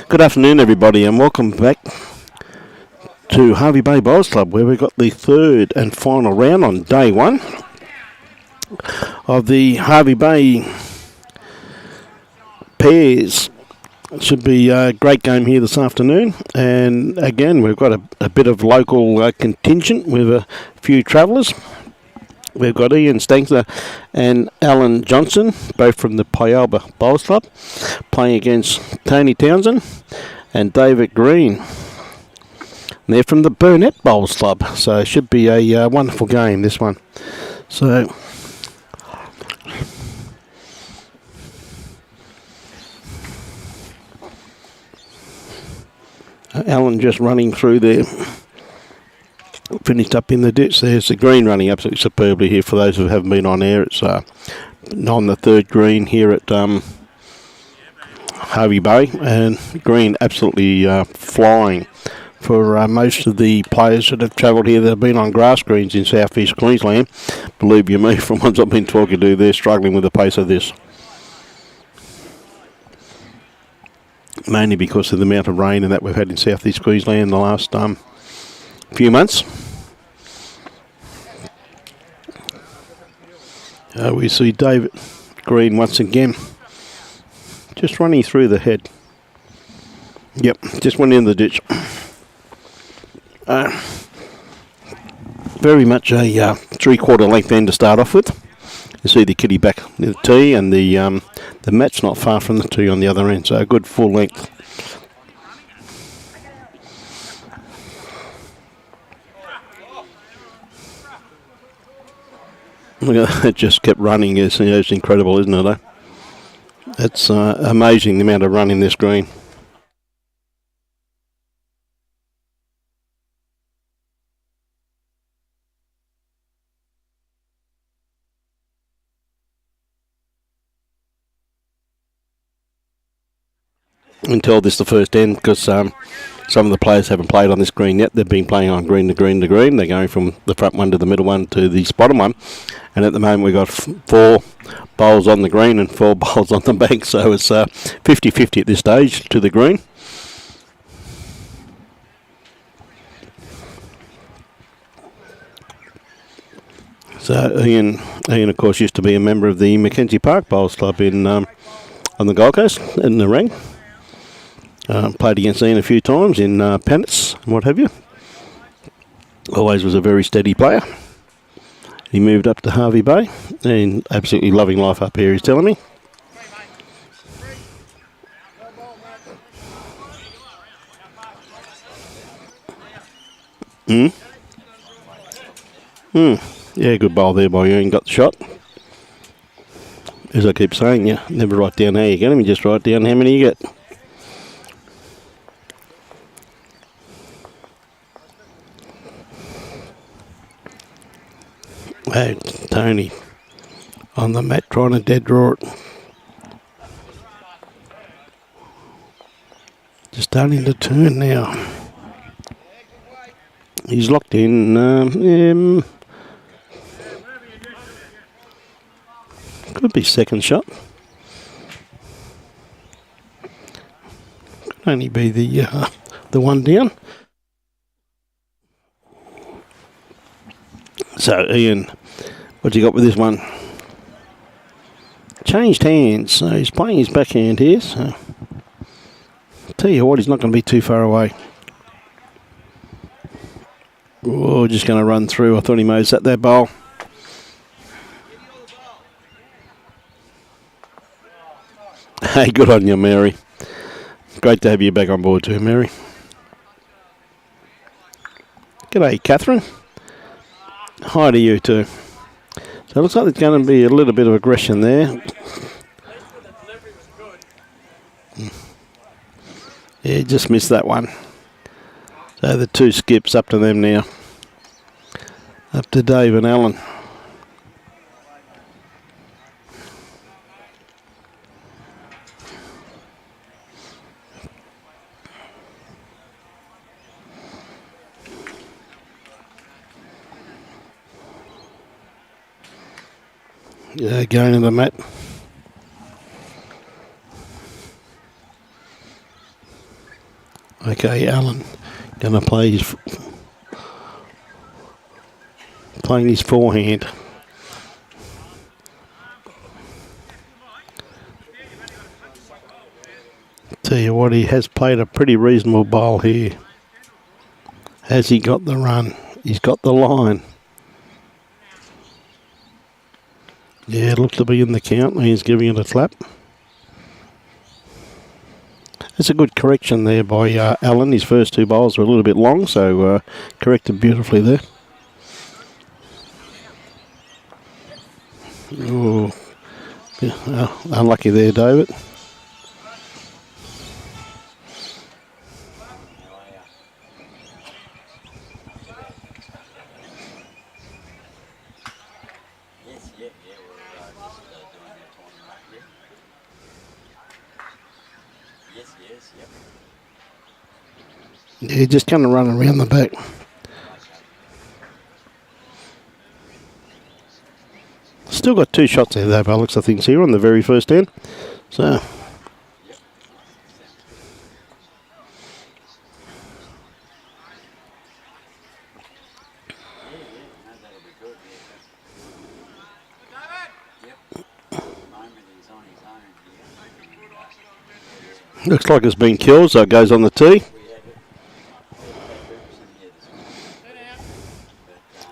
Good afternoon, everybody, and welcome back to Hervey Bay Bowls Club, where we've got the third and final round on day one of the Hervey Bay pairs. It should be a great game here this afternoon, and again we've got a bit of local contingent with a few travellers. We've got Ian Sangster and Alan Johnson, both from the Pyalba Bowls Club, playing against Tony Townson and David Green. And they're from the Burnett Bowls Club, so it should be a wonderful game, this one. So Alan just running through there. Finished up in the ditch. There's the green running absolutely superbly here. For those who haven't been on air, it's on the third green here at Hervey Bay, and green absolutely flying for most of the players that have travelled here that have been on grass greens in southeast Queensland. Believe you me, from ones I've been talking to, they're struggling with the pace of this, mainly because of the amount of rain and that we've had in southeast Queensland in the last few months. We see David Green once again just running through the head. Yep, just went in the ditch. Very much a 3/4 length end to start off with. You see the kitty back in the tee, and the mat's not far from the tee on the other end, so a good full length. Look at that, it just kept running. It's incredible, isn't it? It's amazing the amount of run in this green. Until this the first end, because some of the players haven't played on this green yet. They've been playing on green to green to green. They're going from the front one to the middle one to the bottom one. And at the moment we've got 4 bowls on the green and 4 bowls on the bank. So it's 50-50 at this stage to the green. So Ian of course used to be a member of the Mackenzie Park Bowls Club in on the Gold Coast in the ring. Played against Ian a few times in pennants and what have you. Always was a very steady player. He moved up to Hervey Bay and absolutely loving life up here, he's telling me. Yeah, good bowl there by Ian, got the shot. As I keep saying, you never write down how you get them, you just write down how many you get. Hey, Tony on the mat trying to dead draw it. Just starting to turn now. He's locked in. Could be second shot. Could only be the one down. So Ian, what's he got with this one? Changed hands, so he's playing his backhand here. So tell you what, he's not going to be too far away. Oh, just going to run through. I thought he may have set that bowl. Hey, good on you, Mary. Great to have you back on board too, Mary. G'day, Catherine. Hi to you too. So it looks like there's going to be a little bit of aggression there. Yeah, just missed that one. So the 2 skips, up to them now. Up to Dave and Alan. Yeah, going to the mat. Okay, Alan going to play playing his forehand. Tell you what, he has played a pretty reasonable bowl here. Has he got the run? He's got the line. Yeah, it looks to be in the count. He's giving it a clap. That's a good correction there by Alan. His first two bowls were a little bit long, so corrected beautifully there. Oh, yeah, unlucky there, David. Yeah, just kind of running around the back. Still got two shots there though, by the looks of things here on the very first end. So looks like it's been killed, so it goes on the tee.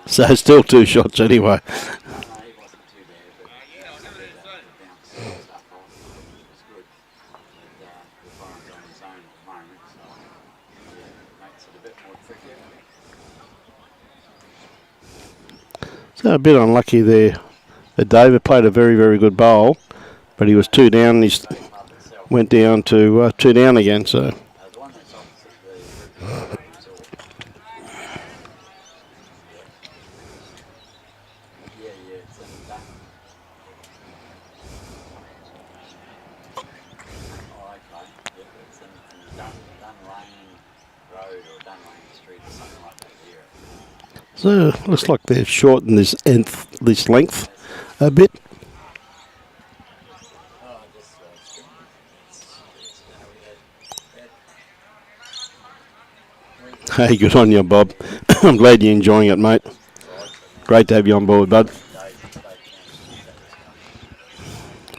So still two shots anyway. So a bit unlucky there. David played a very, very good bowl, but he was two down and he went down to two down again. So looks like they've shortened this length a bit. Hey, good on you, Bob. I'm glad you're enjoying it, mate. Great to have you on board, bud.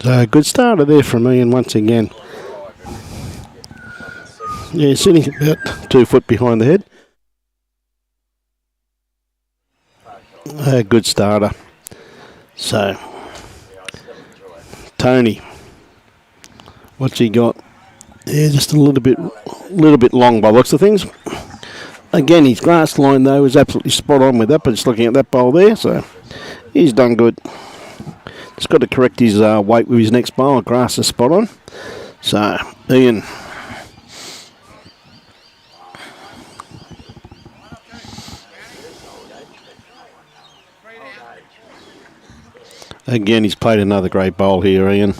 So, good starter there from Ian once again. Yeah, sitting about 2 foot behind the head. A good starter. So, Tony, what's he got? Yeah, just a little bit long by the looks of things. Again, his grass line though is absolutely spot on with that, but just looking at that bowl there, so he's done good. Just got to correct his weight with his next bowl. Grass is spot on. So, Ian. Again, he's played another great bowl here, Ian.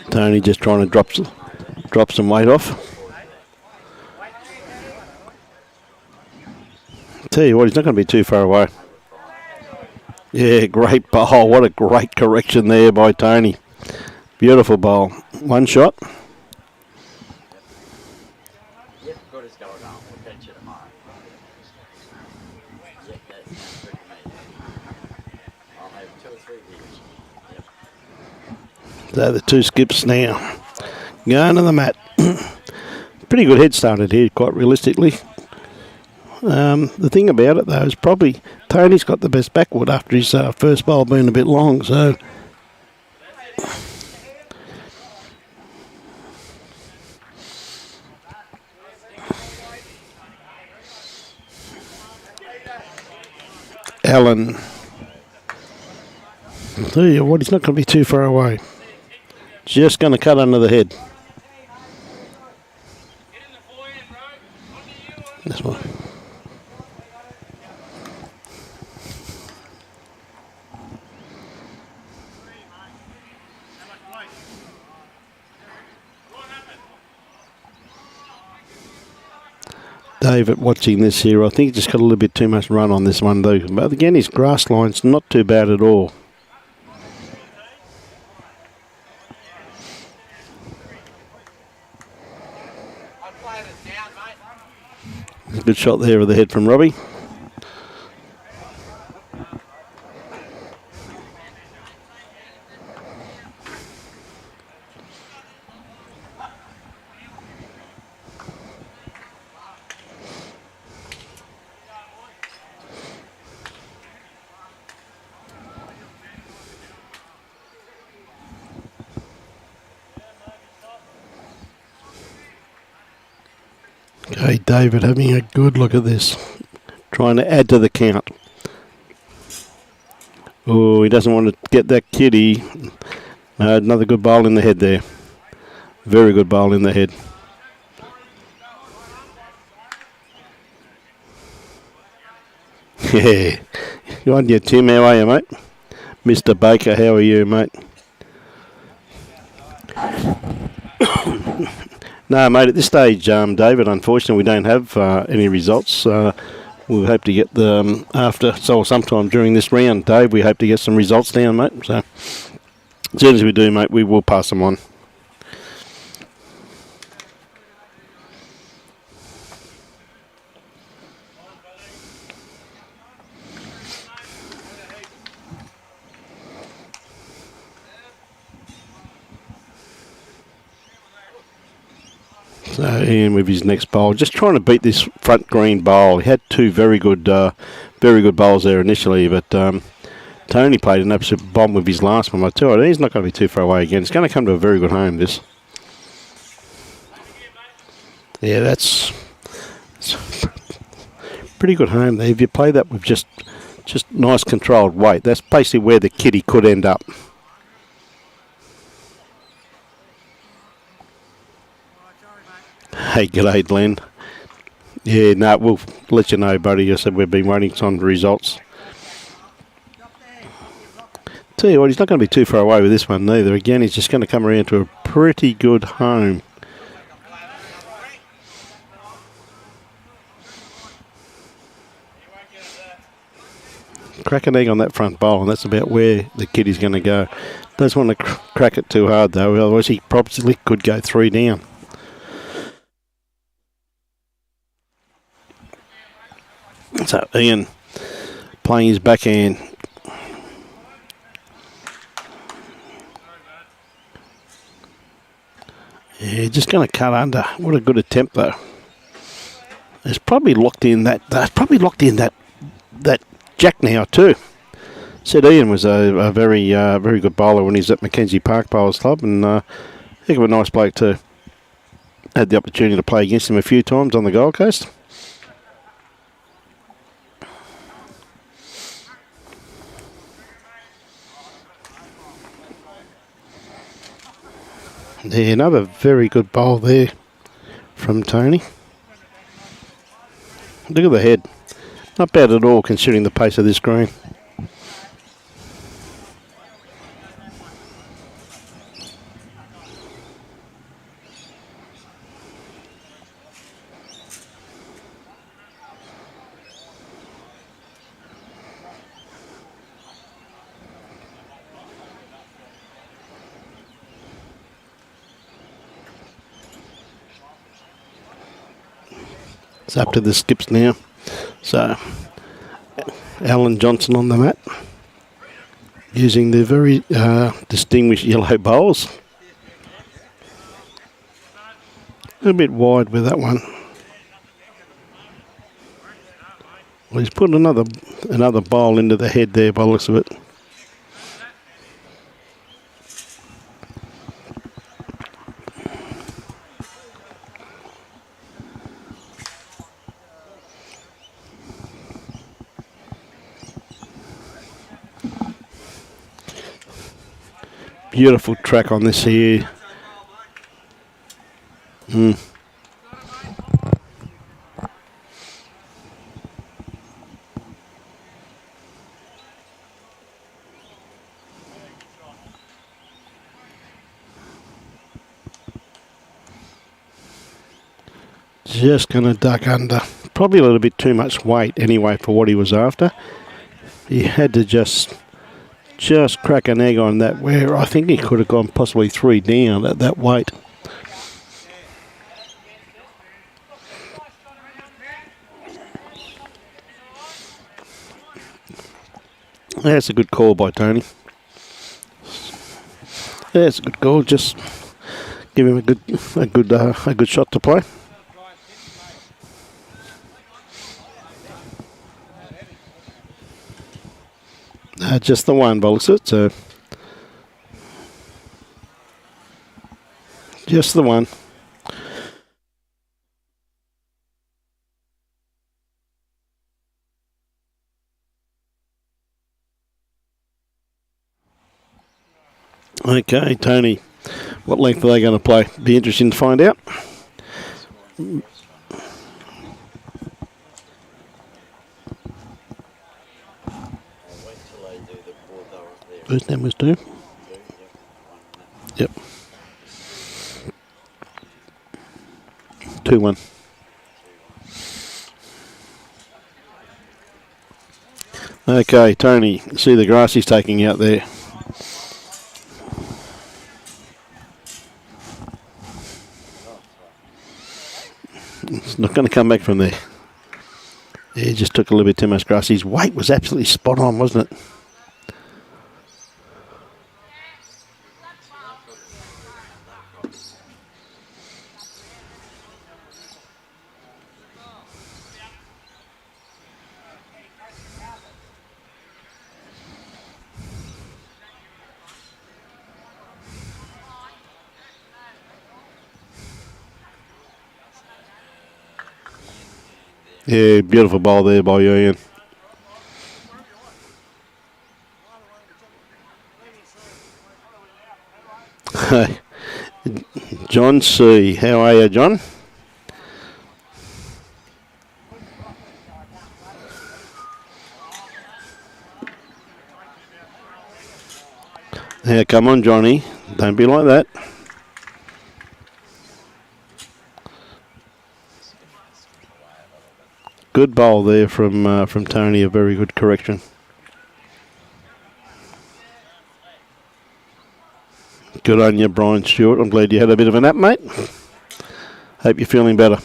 Tony just trying to drop some weight off. Tell you what, he's not going to be too far away. Yeah, great bowl. What a great correction there by Tony. Beautiful bowl. One shot. So the two skips now. Going to the mat. Pretty good head started here, quite realistically. The thing about it, though, is probably Tony's got the best backward after his first bowl being a bit long, so... Alan. I'll tell you what, he's not going to be too far away. Just going to cut under the head. This one. David watching this here. I think he just got a little bit too much run on this one though. But again, his grass line's not too bad at all. Good shot there of the head from Robbie. Okay, David having a good look at this. Trying to add to the count. Oh, he doesn't want to get that kitty. Another good bowl in the head there. Very good bowl in the head. Yeah. Good on you, Tim. How are you, mate? Mr. Baker, how are you, mate? No, mate, at this stage, David, unfortunately, we don't have any results. We'll hope to get them sometime during this round, Dave. We hope to get some results down, mate. So, as soon as we do, mate, we will pass them on. So Ian with his next bowl, just trying to beat this front green bowl. He had two very good bowls there initially, but Tony played an absolute bomb with his last one. I tell you, he's not going to be too far away again. It's going to come to a very good home, this. Yeah, that's pretty good home there. If you play that with just nice controlled weight, that's basically where the kitty could end up. Hey, g'day, Glenn. Yeah, no, we'll let you know, buddy. I said we've been waiting on the results. Tell you what, he's not going to be too far away with this one neither. Again, he's just going to come around to a pretty good home. Crack an egg on that front bowl, and that's about where the kitty's going to go. Doesn't want to crack it too hard, though, otherwise he probably could go 3 down. So Ian playing his backhand. Yeah, just going to cut under. What a good attempt though. It's probably locked in that. That jack now too. Said Ian was a very good bowler when he's at Mackenzie Park Bowlers Club, and heck of a nice bloke too. Had the opportunity to play against him a few times on the Gold Coast. Yeah, another very good bowl there from Tony. Look at the head. Not bad at all considering the pace of this green. It's up to the skips now. So, Alan Johnson on the mat, using the very distinguished yellow bowls. A little bit wide with that one. Well, he's put another bowl into the head there by the looks of it. Beautiful track on this here. Just going to duck under. probably a little bit too much weight anyway for what he was after. He had to just crack an egg on that, where I think he could have gone possibly 3 down at that weight. That's a good call by Tony. That's a good call. Just give him a good shot to play. Just the one, Bolixit, so just the one. Okay, Tony, what length are they going to play? Be interesting to find out. First name was 2. Yep. 2-1. Okay, Tony, see the grass he's taking out there. It's not going to come back from there. He just took a little bit too much grass. His weight was absolutely spot on, wasn't it? Yeah, beautiful ball there by Ian. John C. How are you, John? Now, come on, Johnny. Don't be like that. Good bowl there from Tony. A very good correction. Good on you, Brian Stewart. I'm glad you had a bit of a nap, mate. Hope you're feeling better.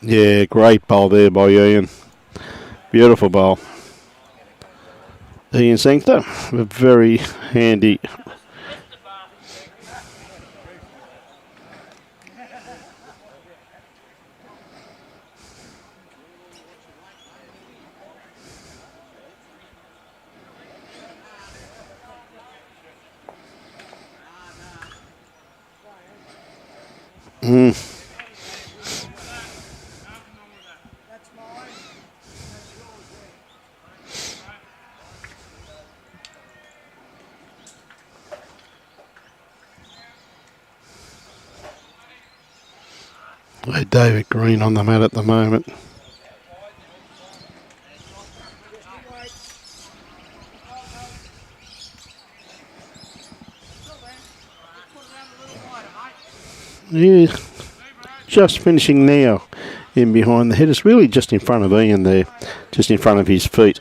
Yeah, great bowl there by Ian. Beautiful bowl. Ian Sangster, a very handy. David Green on the mat at the moment. Yeah, just finishing now in behind the head. It's really just in front of Ian there, just in front of his feet.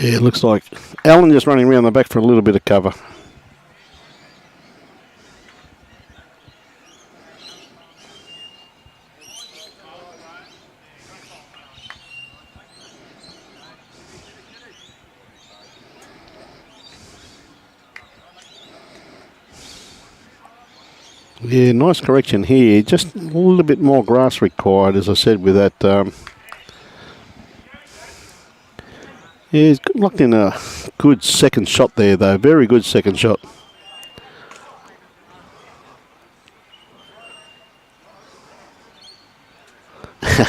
Yeah, it looks like Alan just running around the back for a little bit of cover. Yeah, nice correction here. Just a little bit more grass required, as I said, with that. Yeah, he's locked in a good second shot there, though. Very good second shot.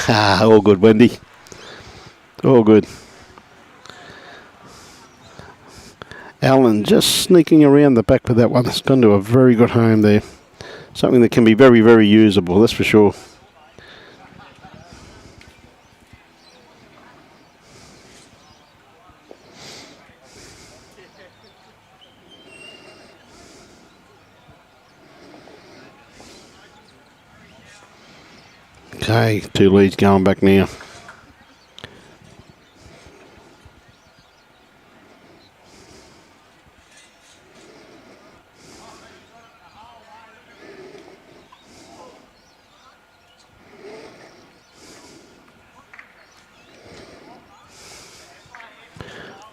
All good, Wendy. All good. Alan just sneaking around the back with that one. It's gone to a very good home there. Something that can be very, very usable, that's for sure. Okay, 2 leads going back now.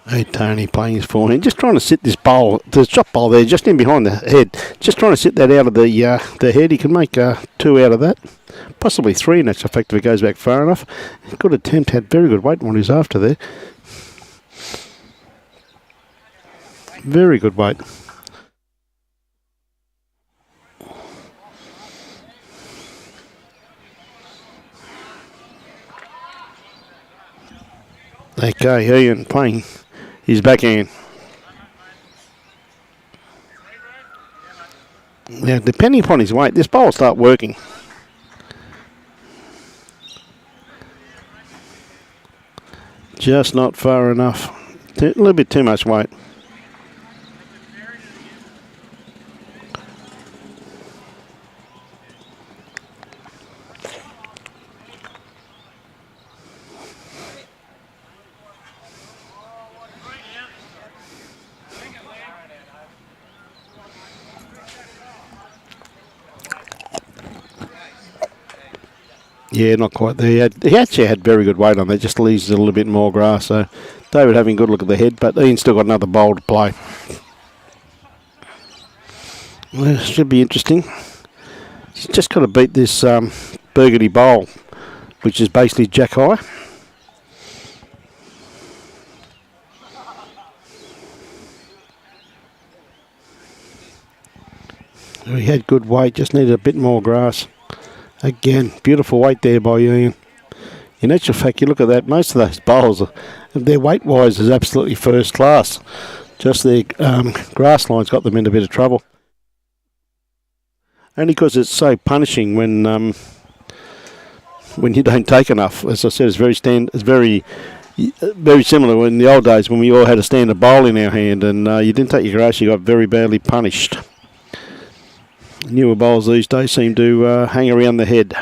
Hey, Tony playing his forehand, just trying to sit this bowl, the shot bowl there, just in behind the head, just trying to sit that out of the head. He can make 2 out of that, possibly 3 in actual fact if it goes back far enough. Good attempt, had very good weight when he's after there. Very good weight. Okay, Ian playing his backhand. Now, depending upon his weight, this bowl will start working. Just not far enough. A little bit too much weight. Yeah, not quite there. He actually had very good weight on there, just leaves a little bit more grass. So David having a good look at the head, but Ian's still got another bowl to play. Well, it should be interesting. He's just got to beat this burgundy bowl, which is basically jack high. He had good weight, just needed a bit more grass. Again, beautiful weight there by Ian. In actual fact, you look at that, most of those bowls, their weight-wise is absolutely first class. Just their grass line's got them in a bit of trouble. Only because it's so punishing when you don't take enough. As I said, it's very similar in the old days when we all had a standard bowl in our hand and you didn't take your grass, you got very badly punished. Newer bowls these days seem to hang around the head.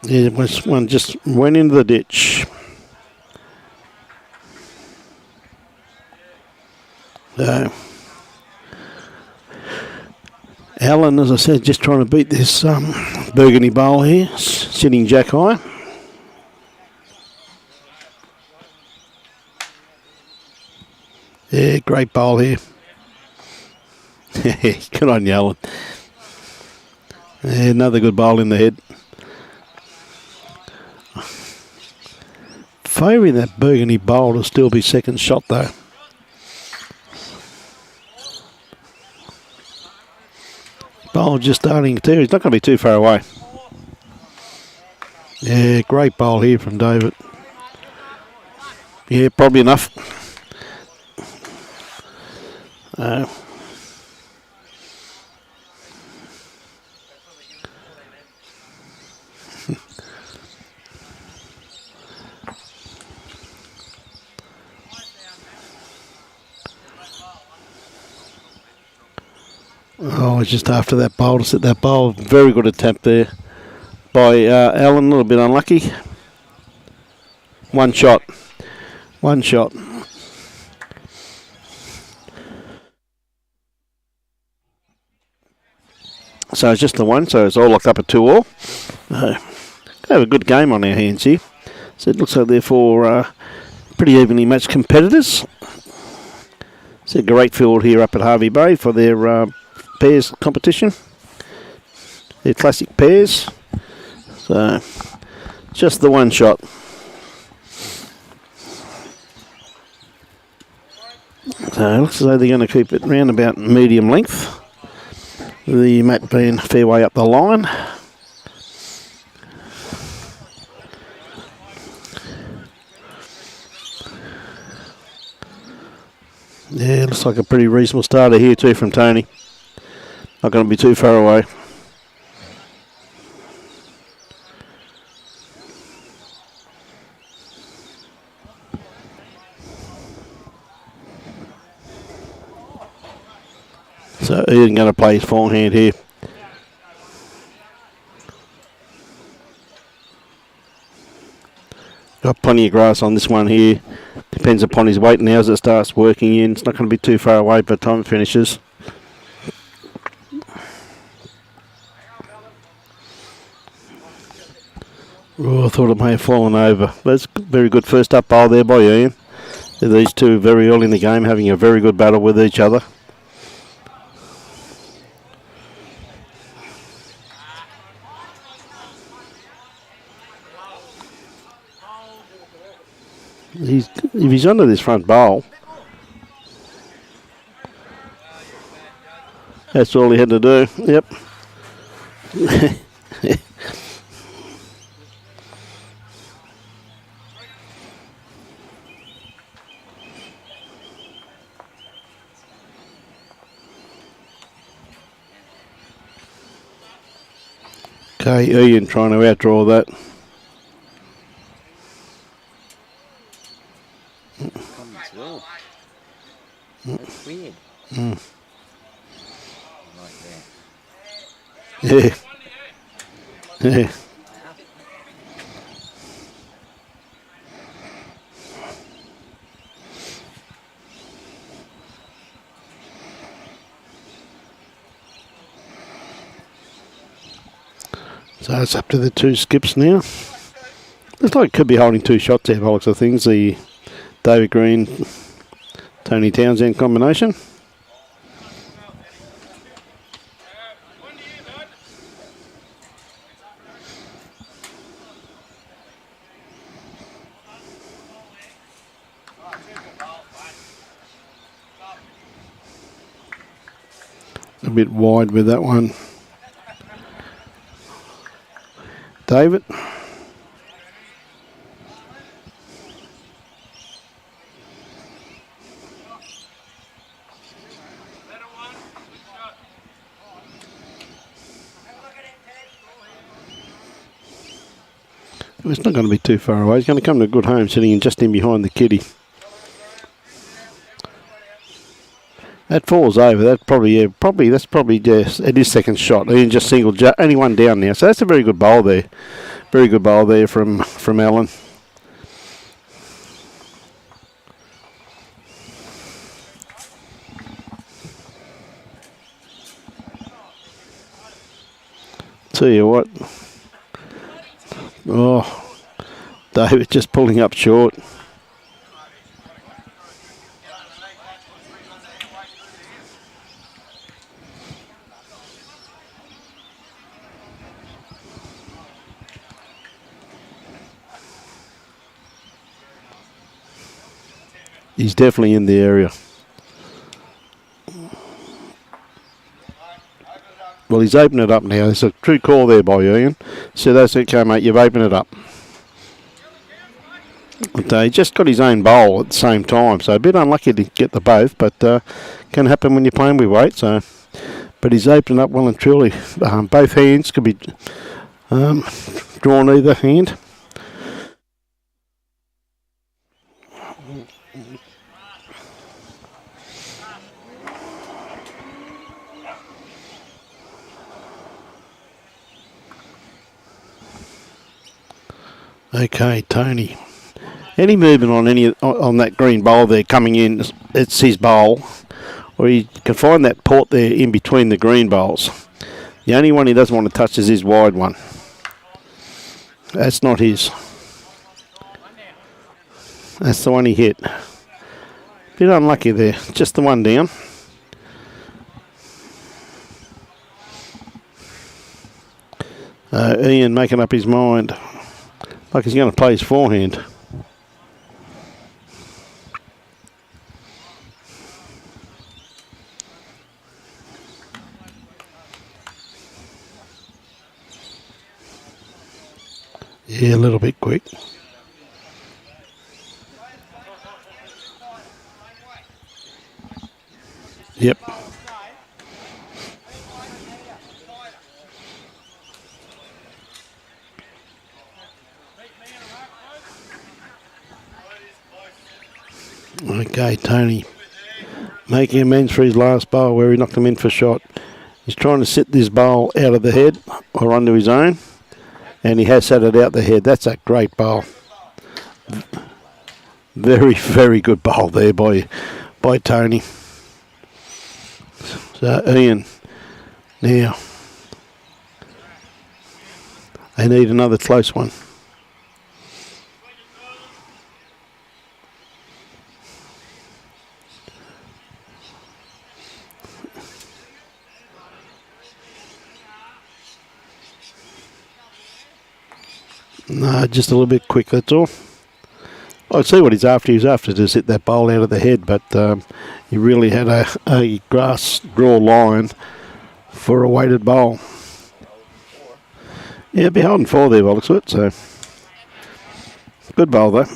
Yeah, one just went into the ditch. Alan, as I said, just trying to beat this burgundy bowl here, sitting jack high. Yeah, great bowl here. Good on you, Alan. Yeah, another good bowl in the head. Favouring that burgundy bowl to still be second shot though. Bowl just starting to. He's not going to be too far away. Yeah, great bowl here from David. Yeah, probably enough. Oh, just after that bowl to set that bowl. Very good attempt there by Alan. A little bit unlucky. One shot. One shot. So it's just the one, so it's all locked up at 2-all. Have a good game on our hands here. So it looks like they're for pretty evenly matched competitors. It's a great field here up at Hervey Bay for their pairs competition. Their classic pairs. So just the one shot. So it looks as though they're going to keep it round about medium length. The mat being a fair way up the line. Yeah, looks like a pretty reasonable starter here too from Tony. Not going to be too far away. So Ian going to play his forehand here. Got plenty of grass on this one here. Depends upon his weight now as it starts working in. It's not going to be too far away by the time it finishes. Oh, I thought it may have fallen over. That's a very good first up bowl there by Ian. These two very early in the game having a very good battle with each other. If he's under this front bowl, that's all he had to do. Yep. Okay, Ian trying to outdraw that. That's weird. Right there. Yeah. Yeah. So it's up to the two skips now. Looks like it could be holding two shots there by the looks of things. The David Green, Tony Townson combination. A bit wide with that one. David. It's not going to be too far away. He's going to come to a good home sitting in just in behind the kitty. That falls over. That that's probably just it is second shot. Ian just singled only one down now. So that's a very good bowl there. Very good bowl there from Alan. Tell you what. Oh, David just pulling up short. He's definitely in the area. Well, he's opened it up now. There's a true call there by Ian. So that's okay, mate. You've opened it up. But, he just got his own bowl at the same time. So a bit unlucky to get the both, but can happen when you're playing with weight. So, but he's opened up well and truly. Both hands could be drawn either hand. Okay, Tony. Any movement on that green bowl there coming in, it's his bowl. Or he can find that port there in between the green bowls. The only one he doesn't want to touch is his wide one. That's not his. That's the one he hit. Bit unlucky there. Just the one down. Ian making up his mind. Like he's going to play his forehand. Yeah, a little bit quick. Yep. Okay, Tony. Making amends for his last bowl where he knocked him in for shot. He's trying to sit this bowl out of the head or onto his own. And he has set it out the head. That's a great bowl. Very, very good bowl there by Tony. So, Ian, now, they need another close one. No, just a little bit quick, that's all. I'd see what he's after. He was after to sit that bowl out of the head, but he really had a grass draw line for a weighted bowl. Yeah, be holding 4 there by the looks of it, so good bowl though.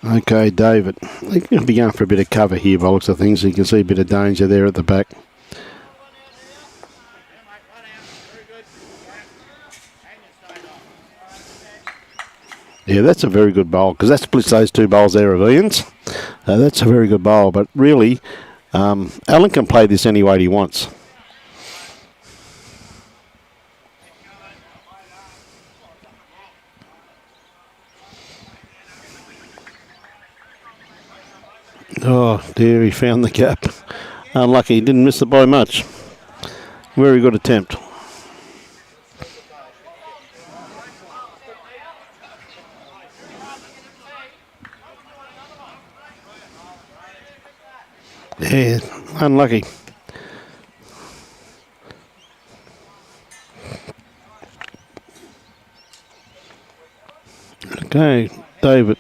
Okay, David. He's going to be going for a bit of cover here by the looks of things. So you can see a bit of danger there at the back. Yeah, that's a very good bowl because that splits those 2 bowls there of Ian's. That's a very good bowl, but really, Alan can play this any way he wants. Oh dear, he found the gap. Unlucky, he didn't miss it by much. Very good attempt. Yeah, unlucky. Okay, David.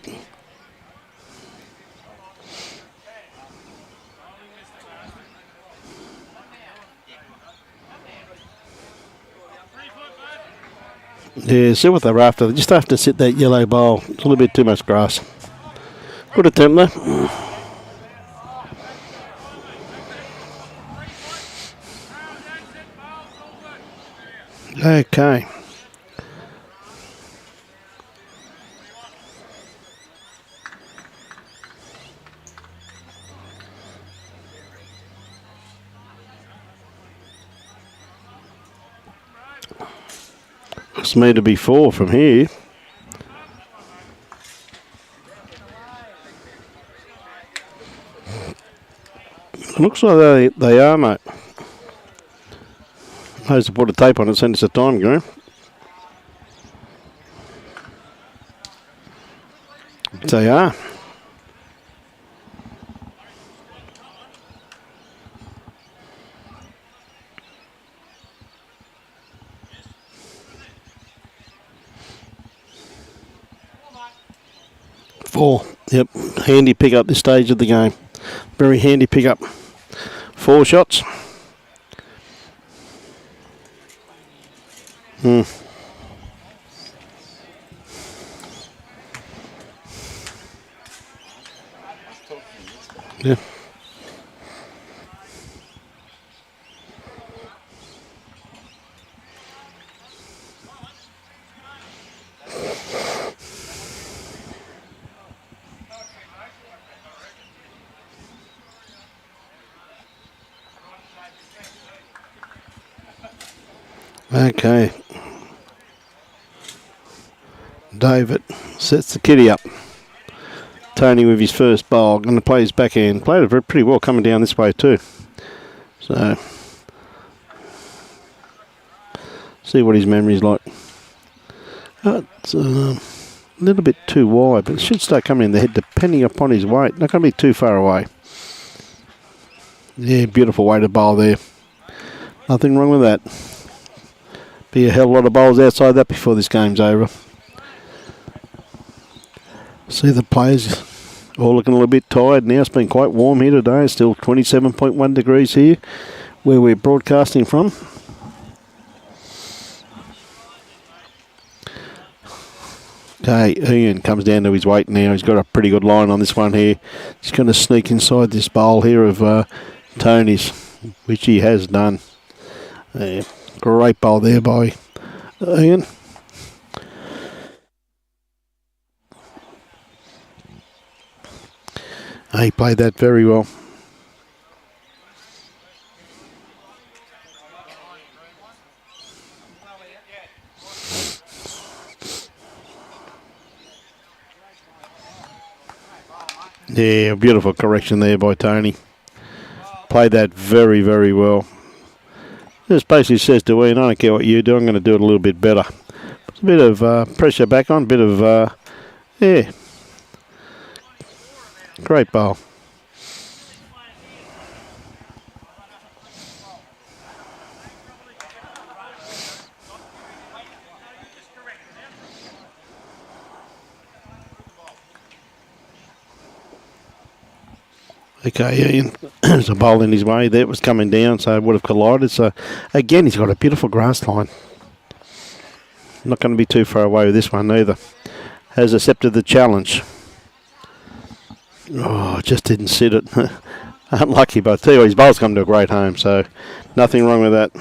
Yeah, see what they're after. They just have to sit that yellow bowl. It's a little bit too much grass. Good attempt there. Okay. Looks me to be 4 from here. Looks like they are, mate. Those to put a tape on it, send us a time, go. They are. Four. Yep. Handy pick up this stage of the game. Very handy pick up. 4 shots. Yeah. Okay. David sets the kitty up. Tony with his first bowl. Going to play his backhand. Played it pretty well coming down this way too. So, see what his memory's like. A little bit too wide, but it should start coming in the head depending upon his weight. Not going to be too far away. Yeah, beautiful weighted bowl there. Nothing wrong with that. Be a hell of a lot of bowls outside that before this game's over. See the players all looking a little bit tired now. It's been quite warm here today. It's still 27.1 degrees here where we're broadcasting from. Okay, Ian comes down to his weight now. He's got a pretty good line on this one here. He's going to sneak inside this bowl here of Tony's, which he has done. Great bowl there by Ian. He played that very well. Yeah, beautiful correction there by Tony. Played that very, very well. Just basically says to Ian, I don't care what you do, I'm going to do it a little bit better. It's a bit of pressure back on, bit of, yeah. Great bowl. Okay, Ian, there's a bowl in his way there. It was coming down, so it would have collided. So, again, he's got a beautiful grass line. Not going to be too far away with this one either. Has accepted the challenge. Oh, just didn't sit it. Unlucky, but I tell you what, his bowl's come to a great home, so nothing wrong with that.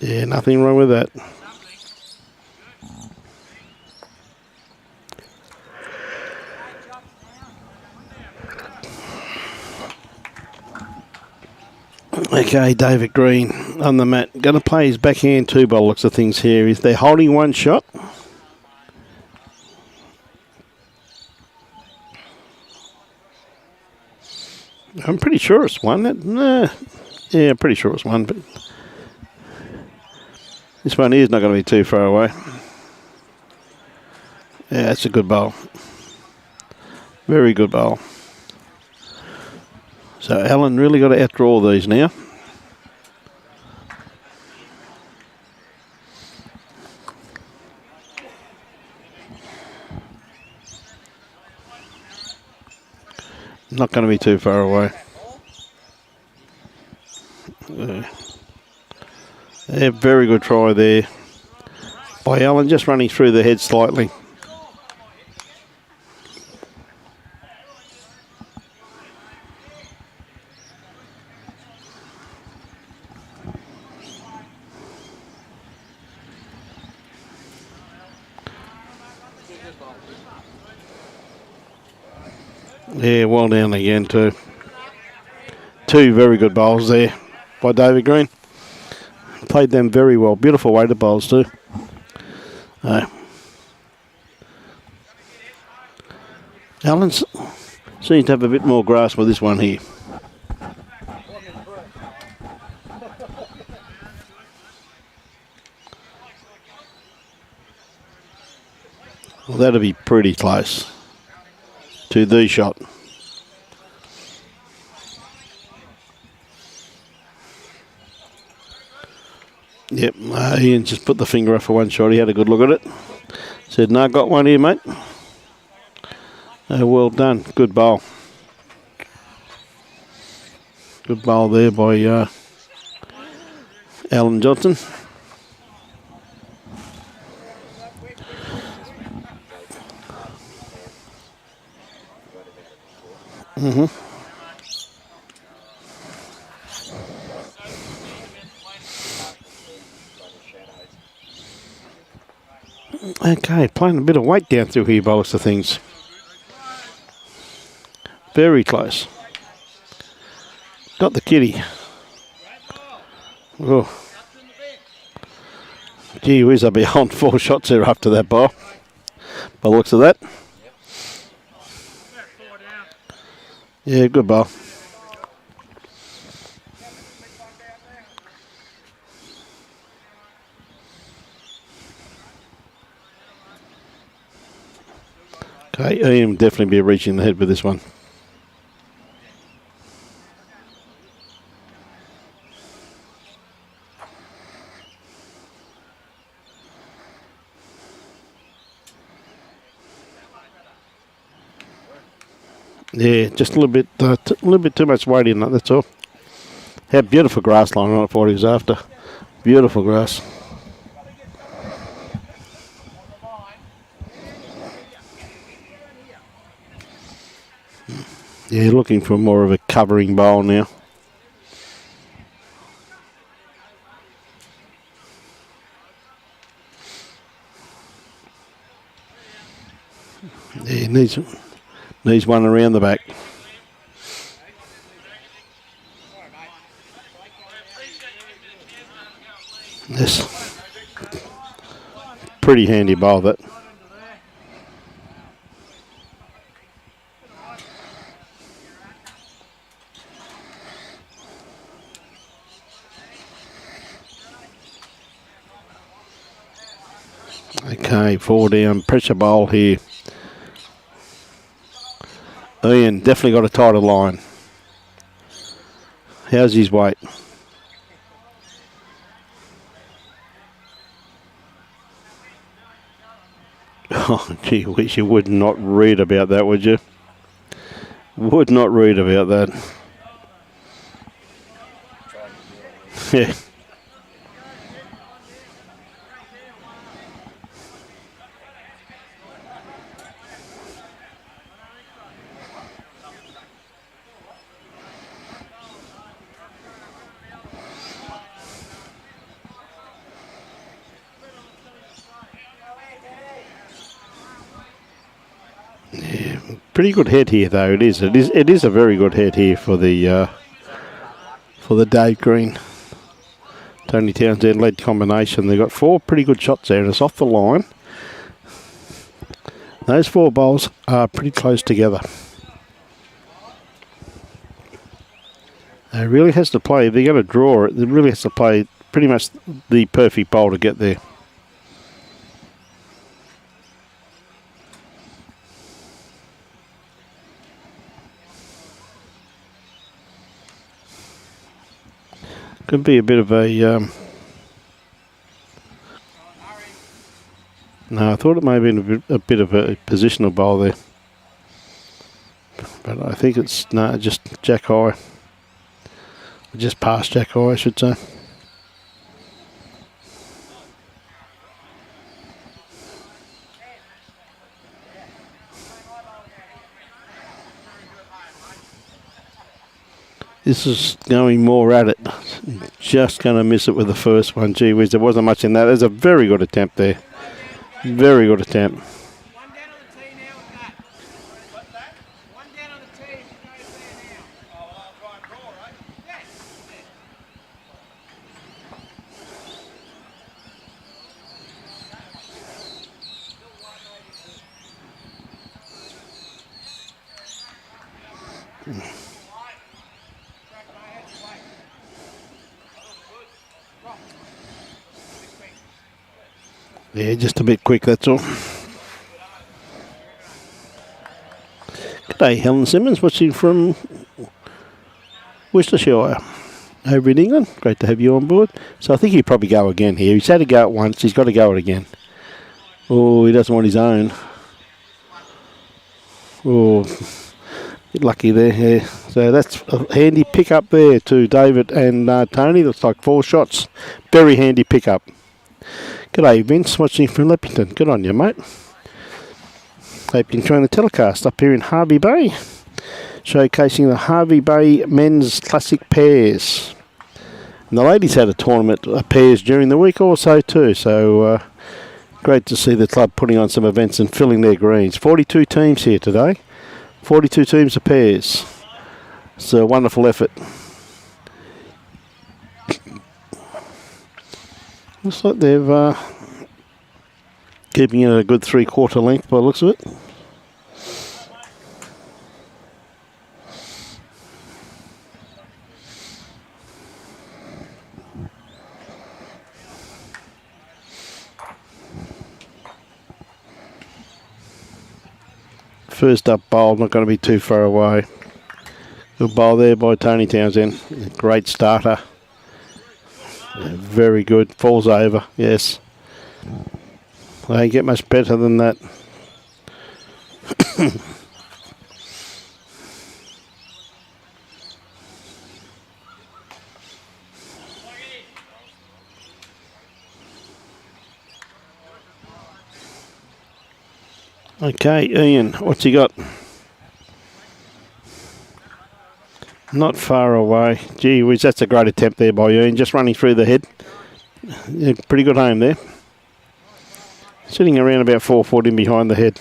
Yeah, nothing wrong with that. Okay, David Green on the mat. Going to play his backhand two bowl, looks of things here. Is they're holding one shot. I'm pretty sure it's one. Yeah, I'm pretty sure it's one, but this one is not going to be too far away. Yeah, it's a good bowl. Very good bowl. So Alan really got to outdraw these now. Not going to be too far away. Yeah, very good try there by Alan, just running through the head slightly. Yeah, well down again too. Two very good bowls there by David Green. Played them very well. Beautiful weighted bowls too. Alan seems to have a bit more grasp with this one here. Well, that'll be pretty close to the shot. Yep, Ian just put the finger up for one shot. He had a good look at it. Said, no, got one here, mate. Well done. Good bowl. Good bowl there by Alan Johnson. Okay, playing a bit of weight down through here by looks of things. Very close. Got the kitty. Oh. Gee whiz, I'll be on 4 shots there after that bowl. By the looks of that. Yeah, good ball. Okay, Ian will definitely be reaching the head with this one. Yeah, just a little bit too much weight in it, that's all. Had beautiful grass line on it for what he was after. Beautiful grass. Yeah, looking for more of a covering bowl now. Yeah, needs one around the back. Yes. Pretty handy bowl that. Okay, 4 down, pressure bowl here. Ian definitely got a tighter line. How's his weight? Oh, gee whiz, you would not read about that, would you? Would not read about that. Yeah. Pretty good head here, though. It is a very good head here for the Dave Green, Tony Townson lead combination. They've got 4 pretty good shots there, and it's off the line. Those 4 bowls are pretty close together. It really has to play. If they're going to draw it, it really has to play pretty much the perfect bowl to get there. Could be a bit of a... no, I thought it may have been a bit of a positional bowl there. But I think it's... no, just jack high. Just past jack high, I should say. This is going more at it. Just going to miss it with the first one. Gee whiz, there wasn't much in that. There's a very good attempt there. Very good attempt. One down on the tee now with that. What's that? One down on the tee. You go there now. Oh, well, I'll try and draw, right? Yes. Yeah, just a bit quick, that's all. G'day, Helen Simmons, watching from Worcestershire over in England. Great to have you on board. So I think he'll probably go again here. He's had to go it once, he's got to go it again. Oh, he doesn't want his own. Oh, bit lucky there. Yeah. So that's a handy pickup there to David and Tony. Looks like 4 shots. Very handy pickup. G'day Vince, watching from Leppington. Good on you, mate. Hope you enjoying the telecast up here in Hervey Bay, showcasing the Hervey Bay men's classic pairs. And the ladies had a tournament of pairs during the week also too, so great to see the club putting on some events and filling their greens. 42 teams here today, 42 teams of pairs. It's a wonderful effort. Looks like they've keeping it a good 3/4 length by the looks of it. First up bowl, not going to be too far away. Good bowl there by Tony Townson. Great starter. Yeah, very good. Falls over, yes. They don't get much better than that. Okay, Ian, what's he got? Not far away. Gee whiz, that's a great attempt there by Ian, just running through the head. Yeah, pretty good aim there. Sitting around about 4 foot in behind the head.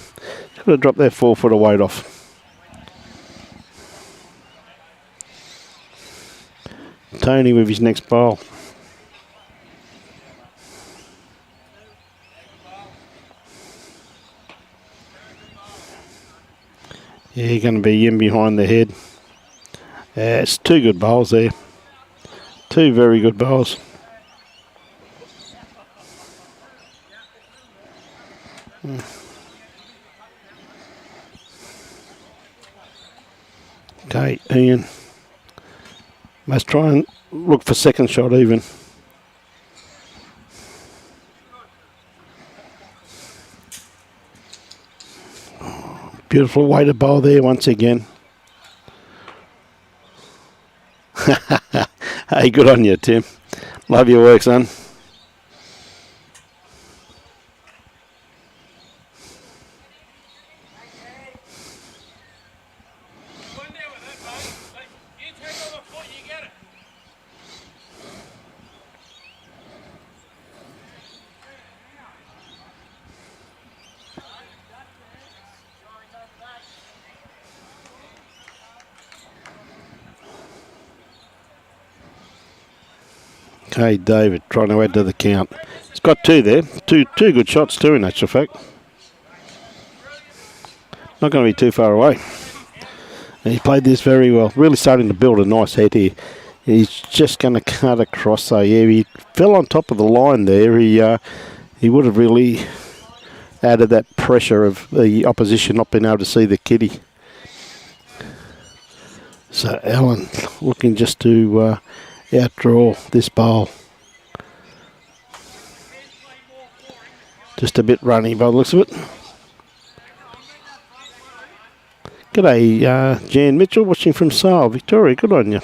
Just got to drop that 4 foot of weight off. Tony with his next bowl. Yeah, you're going to be in behind the head. It's 2 good bowls there. 2 very good bowls. Okay, Ian. Must try and look for second shot even. Beautiful weighted bowl there once again. Hey, good on you, Tim. Love your work, son. Okay, David trying to add to the count. He's got 2 there. Two good shots too, in actual fact. Not going to be too far away. And he played this very well. Really starting to build a nice head here. He's just going to cut across. So yeah, he fell on top of the line there. He would have really added that pressure of the opposition not being able to see the kitty. So Alan looking just to outdraw this bowl. Just a bit runny by the looks of it. G'day, Jan Mitchell, watching from Sale, Victoria. Good on you.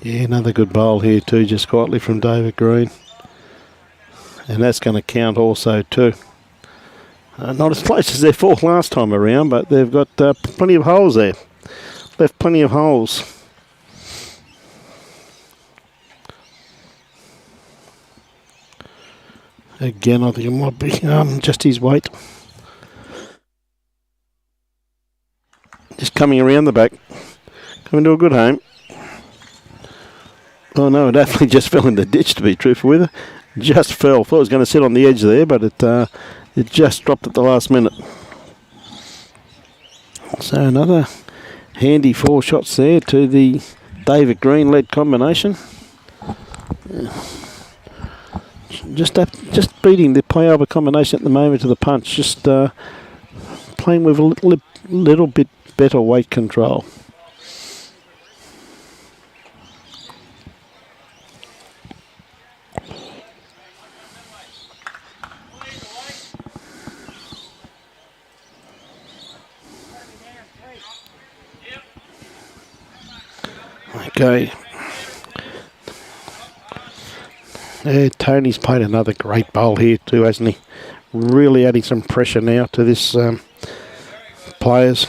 Yeah, another good bowl here too, just quietly from David Green. And that's going to count also too. Not as close as their 4 last time around, but they've got plenty of holes there. Left plenty of holes. Again, I think it might be just his weight. Just coming around the back. Coming to a good home. Oh no, it actually just fell in the ditch, to be truthful with her. Just fell. Thought it was going to sit on the edge there, but it just dropped at the last minute. So another handy 4 shots there to the David Green led combination. Just beating the play-over combination at the moment to the punch. Just playing with a little bit better weight control. Okay. Tony's played another great bowl here too, hasn't he? Really adding some pressure now to this players.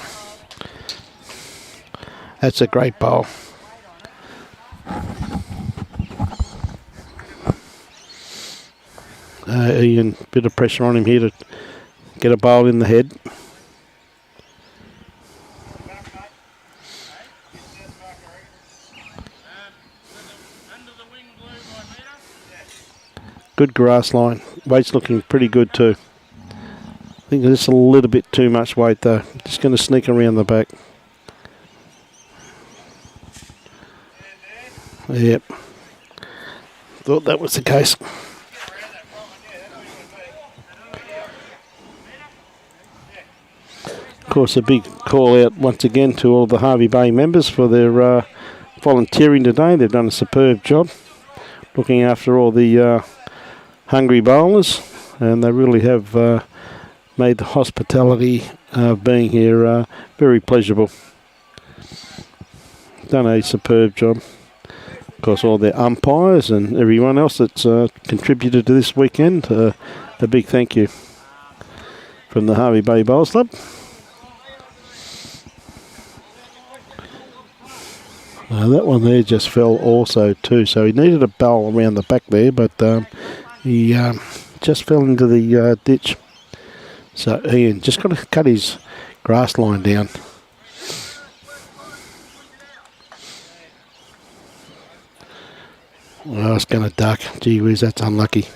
That's a great bowl. Ian, bit of pressure on him here to get a bowl in the head. Good grass line. Weight's looking pretty good too. I think there's a little bit too much weight though. Just going to sneak around the back. Yep. Thought that was the case. Of course, a big call out once again to all the Hervey Bay members for their volunteering today. They've done a superb job looking after all the hungry bowlers, and they really have made the hospitality of being here very pleasurable. Done a superb job. Of course, all their umpires and everyone else that's contributed to this weekend, a big thank you from the Hervey Bay Bowls Club. That one there just fell also too, so he needed a bowl around the back there, but he just fell into the ditch. So Ian just got to cut his grass line down. Well, I was going to duck. Gee whiz, that's unlucky.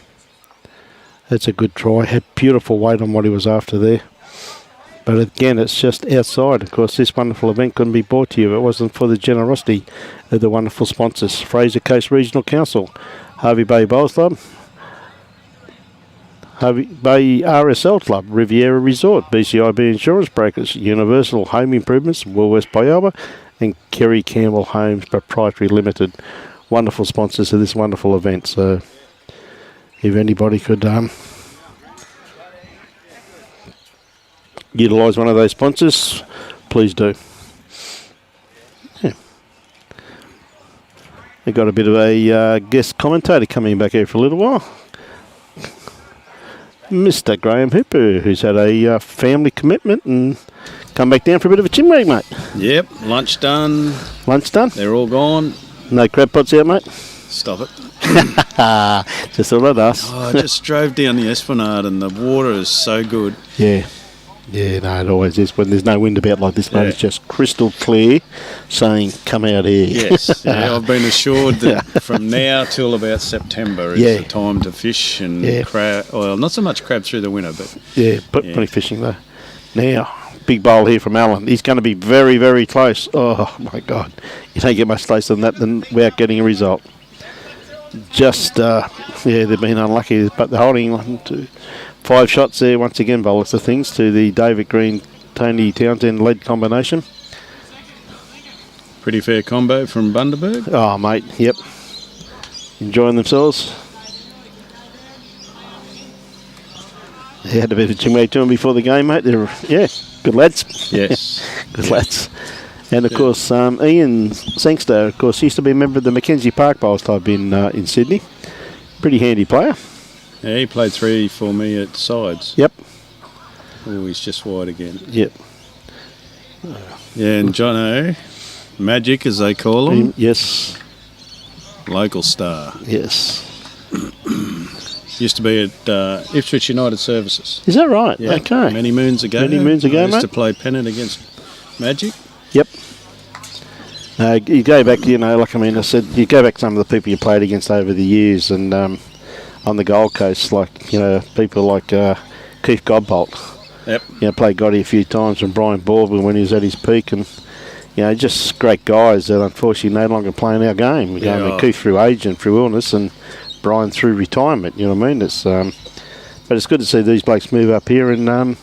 That's a good try. Had beautiful weight on what he was after there. But again, it's just outside. Of course, this wonderful event couldn't be brought to you if it wasn't for the generosity of the wonderful sponsors. Fraser Coast Regional Council, Hervey Bay Bowls Club, Hervey Bay RSL Club, Riviera Resort, BCIB Insurance Brokers, Universal Home Improvements, Woolworths Pyoba, and Kerry Campbell Homes Proprietary Limited. Wonderful sponsors of this wonderful event. So if anybody could utilise one of those sponsors, please do. Yeah. We've got a bit of a guest commentator coming back here for a little while. Mr. Graham Hooper, who's had a family commitment and come back down for a bit of a chin wag, mate. Yep, lunch done. Lunch done? They're all gone. No crab pots out, mate? Stop it. Just all at us. Oh, I just drove down the Esplanade and the water is so good. Yeah. Yeah, no, it always is. When there's no wind about like this, mate, it's just crystal clear saying, come out here. Yes, yeah, I've been assured that from now till about September is the time to fish and crab. Well, not so much crab through the winter, but... Yeah, plenty fishing though. Now, big bowl here from Alan. He's going to be very, very close. Oh, my God. You don't get much closer than that without getting a result. Just, they've been unlucky, but they're holding 1, 2, 5 shots there once again, by lots of things, to the David Green, Tony Townson lead combination. Pretty fair combo from Bundaberg. Oh, mate, yep. Enjoying themselves. They had a bit of a chinwag to them before the game, mate. They're, good lads. Yes. Good lads. And, of course, Ian Sangster, of course, used to be a member of the Mackenzie Park Bowls Club in Sydney. Pretty handy player. Yeah, he played 3 for me at sides. Yep. Oh, he's just wide again. Yep. Yeah, and Jono, Magic as they call him. Yes. Local star. Yes. Used to be at Ipswich United Services. Is that right? Yeah. Okay. Many moons ago. Many moons ago, I used mate. to play pennant against Magic. Yep. You go back, I said, you go back to some of the people you played against over the years, and on the Gold Coast, people like Keith Godbolt. Yep. Played Gotti a few times, and Brian Baldwin when he was at his peak, and just great guys that unfortunately no longer playing our game. Keith through age and through illness, and Brian through retirement. You know what I mean? It's but it's good to see these blokes move up here and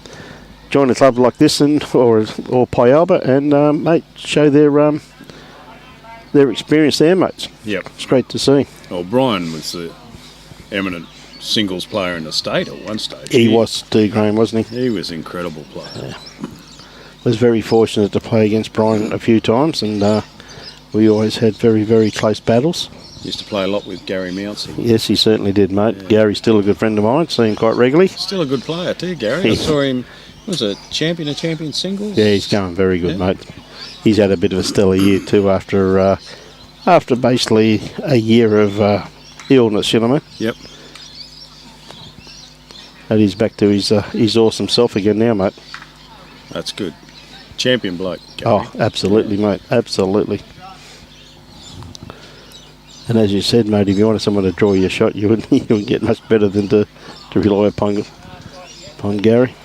join a club like this, or Pyoba, and mate, show their experience there, mates. Yep. It's great to see. Well, Brian was the eminent singles player in the state at one stage. He was too, Graham, wasn't he? He was an incredible player. Yeah. Was very fortunate to play against Brian a few times, and we always had very, very close battles. Used to play a lot with Gary Mounsey. Yes, he certainly did, mate. Yeah. Gary's still a good friend of mine, see him quite regularly. Still a good player too, Gary. I saw him, was a champion singles? Yeah, he's going very good, mate. He's had a bit of a stellar year too after basically a year of illness, you know what I mean? Yep. And he's back to his awesome self again now, mate. That's good. Champion bloke, Gary. Oh, absolutely, mate. Absolutely. And as you said, mate, if you wanted someone to draw your shot, you wouldn't get much better than to rely upon Gary.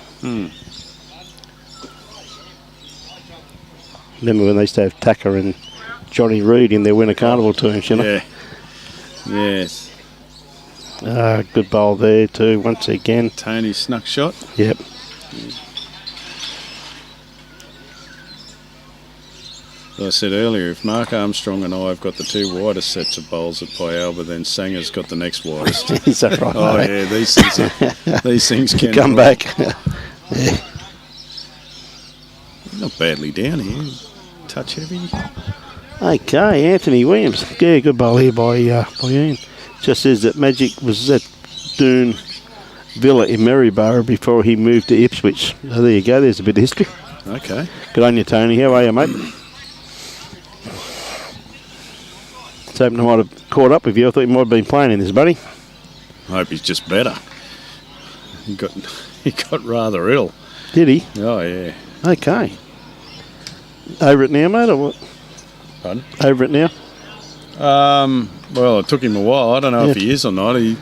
Remember when they used to have Tucker and Johnny Reid in their winter carnival teams, you know. Yeah. Yes. Good bowl there too, once again. Tony snuck shot. Yep. As I said earlier, if Mark Armstrong and I have got the two widest sets of bowls at Pialba, then Sanger's got the next widest. Is that right? Oh mate? yeah, these things can come back. Yeah. Not badly down here. Touch heavy. Okay, Anthony Williams. Yeah, good bowl here by Ian. Just says that Magic was at Doon Villa in Maryborough before he moved to Ipswich. So there you go, there's a bit of history. Okay. Good on you, Tony. How are you, mate? Just hoping I might have caught up with you. I thought you might have been playing in this, buddy. I hope he's just better. He got rather ill. Did he? Oh yeah. Okay. Over it now, mate, or what? Pardon? Over it now? Well, it took him a while. I don't know if he is or not. He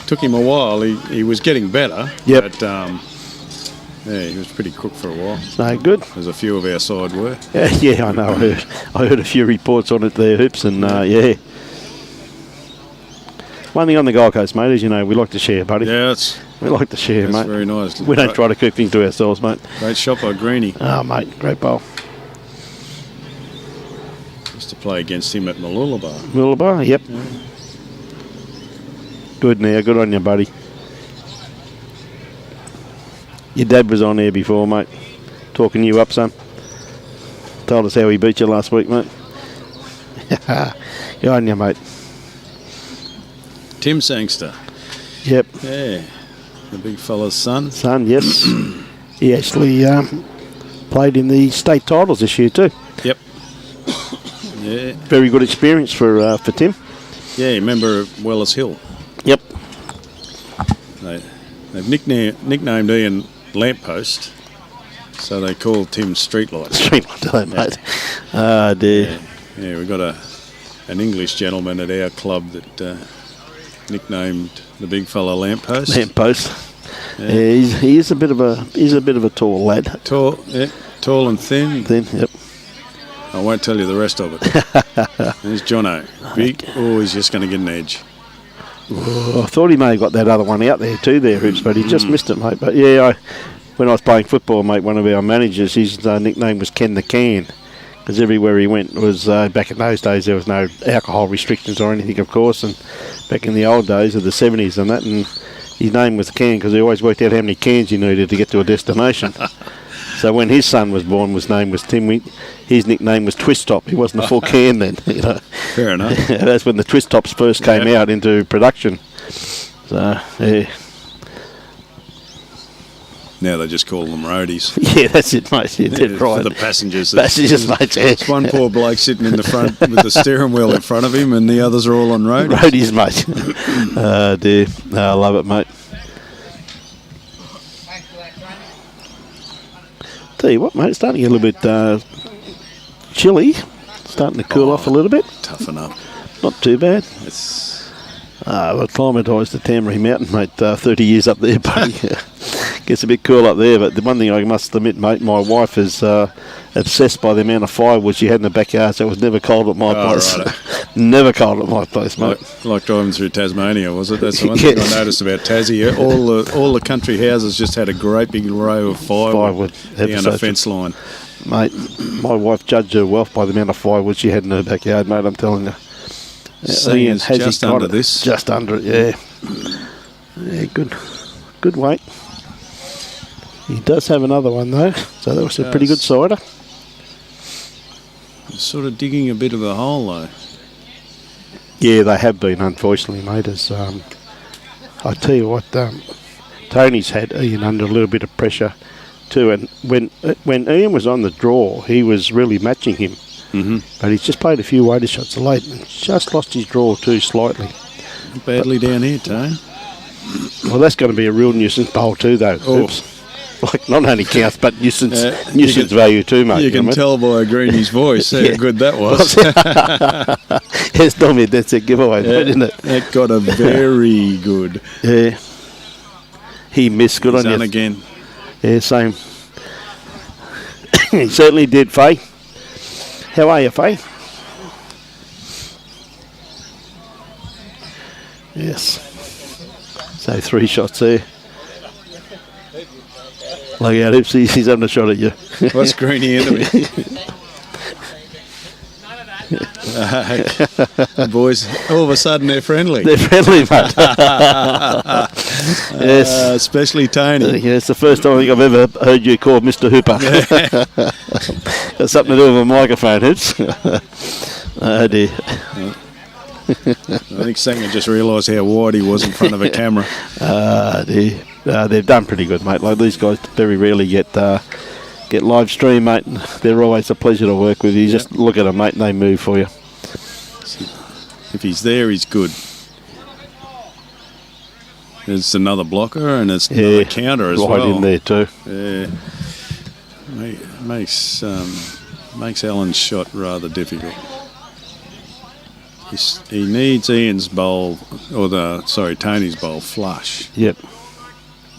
took him a while. He was getting better. Yep. But yeah, he was pretty crook for a while. No good. As a few of our side were. Yeah, I know. I heard a few reports on it there, Hoops, and yeah. One thing on the Gold Coast, mate, as you know, we like to share, buddy. Yeah, we like to share, that's mate. very nice. We don't try to keep things to ourselves, mate. Great shot by Greenie. Oh, mate, great bowl. Used to play against him at Mooloolaba. Mooloolaba, yep. Yeah. Good now, good on you, buddy. Your dad was on there before, mate, talking you up, son. Told us how he beat you last week, mate. Good on you, mate. Tim Sangster. Yep. Yeah, the big fella's son. Son, yes. He actually played in the state titles this year too. Yep. Yeah. Very good experience for Tim. Yeah, remember Wellers Hill. Yep. They've nicknamed Ian Lamppost, so they call Tim Streetlight. Streetlight, mate. Ah, dear. Yeah, we've got an English gentleman at our club that nicknamed the big fella Lamppost. Lamppost. Yeah, he's a bit of a tall lad. Tall and thin. Thin, yep. I won't tell you the rest of it. There's Jono. Big. Oh, he's just going to get an edge. Oh, I thought he may have got that other one out there too, Hoops, but he just missed it, mate. But yeah, when I was playing football, mate, one of our managers, his nickname was Ken the Can, because everywhere he went was back in those days there was no alcohol restrictions or anything, of course, and back in the old days of the 70s and that, and his name was the Can because he always worked out how many cans you needed to get to a destination. So when his son was born, his name was Tim. His nickname was Twist Top. He wasn't a full can then. You know. Fair enough. That's when the Twist Tops first came out into production. So yeah. Now they just call them roadies. Yeah, that's it, mate. Yeah, dead right. For the passengers. Passengers, mate. Yeah. It's one poor bloke sitting in the front with the steering wheel in front of him, and the others are all on roadies. Roadies, mate. Oh dear. No, I love it, mate. Tell you what, mate, it's starting to get a little bit chilly. Starting to cool off a little bit. Toughen up. Not too bad. It's well, acclimatised to Tamari Mountain, mate. 30 years up there, buddy. Gets a bit cool up there, but the one thing I must admit, mate, my wife is obsessed by the amount of firewood she had in the backyard, so it was never cold at my place. Right. Never cold at my place, mate. Like driving through Tasmania, was it? That's the one thing I noticed about Tassie. All the country houses just had a great big row of firewood down the fence line. Mate, my wife judged her wealth by the amount of firewood she had in her backyard, mate, I'm telling you. Ian has just under this. Just under it, yeah. Yeah, good weight. He does have another one, though, so that was a pretty good cider. Sort of digging a bit of a hole, though. Yeah, they have been, unfortunately, mate. As I tell you what, Tony's had Ian under a little bit of pressure too, and when Ian was on the draw, he was really matching him. Mm-hmm. But he's just played a few weighted shots late and just lost his draw too slightly. Badly down here, Tone. Well, that's going to be a real nuisance bowl too, though. Oh. Oops. Like, not only counts, but nuisance value too, mate. You can tell by Greenie's voice how good that was. It's normally that's a giveaway, isn't it? That got a very good. Yeah. He missed. Good on you. Again. Yeah, same. He certainly did, Faye. How are you, Faye? Yes. So 3 shots there. Look out, Ipsy, he's having a shot at you. What's Greenie into me? Boys, all of a sudden they're friendly. They're friendly, mate. Yes. Especially Tony. Yeah, it's the first time I think I've ever heard you called Mr. Hooper. Got something to do with a microphone, Hoops. Oh dear. I think Sanger just realised how wide he was in front of a camera. Dear. They've done pretty good, mate. Like these guys very rarely get live stream, mate. They're always a pleasure to work with. You just look at them, mate, and they move for you. If he's there, he's good. There's another blocker and it's another counter as well. Right in there too. Yeah. Makes Alan's shot rather difficult. He needs Ian's bowl, Tony's bowl flush. Yep.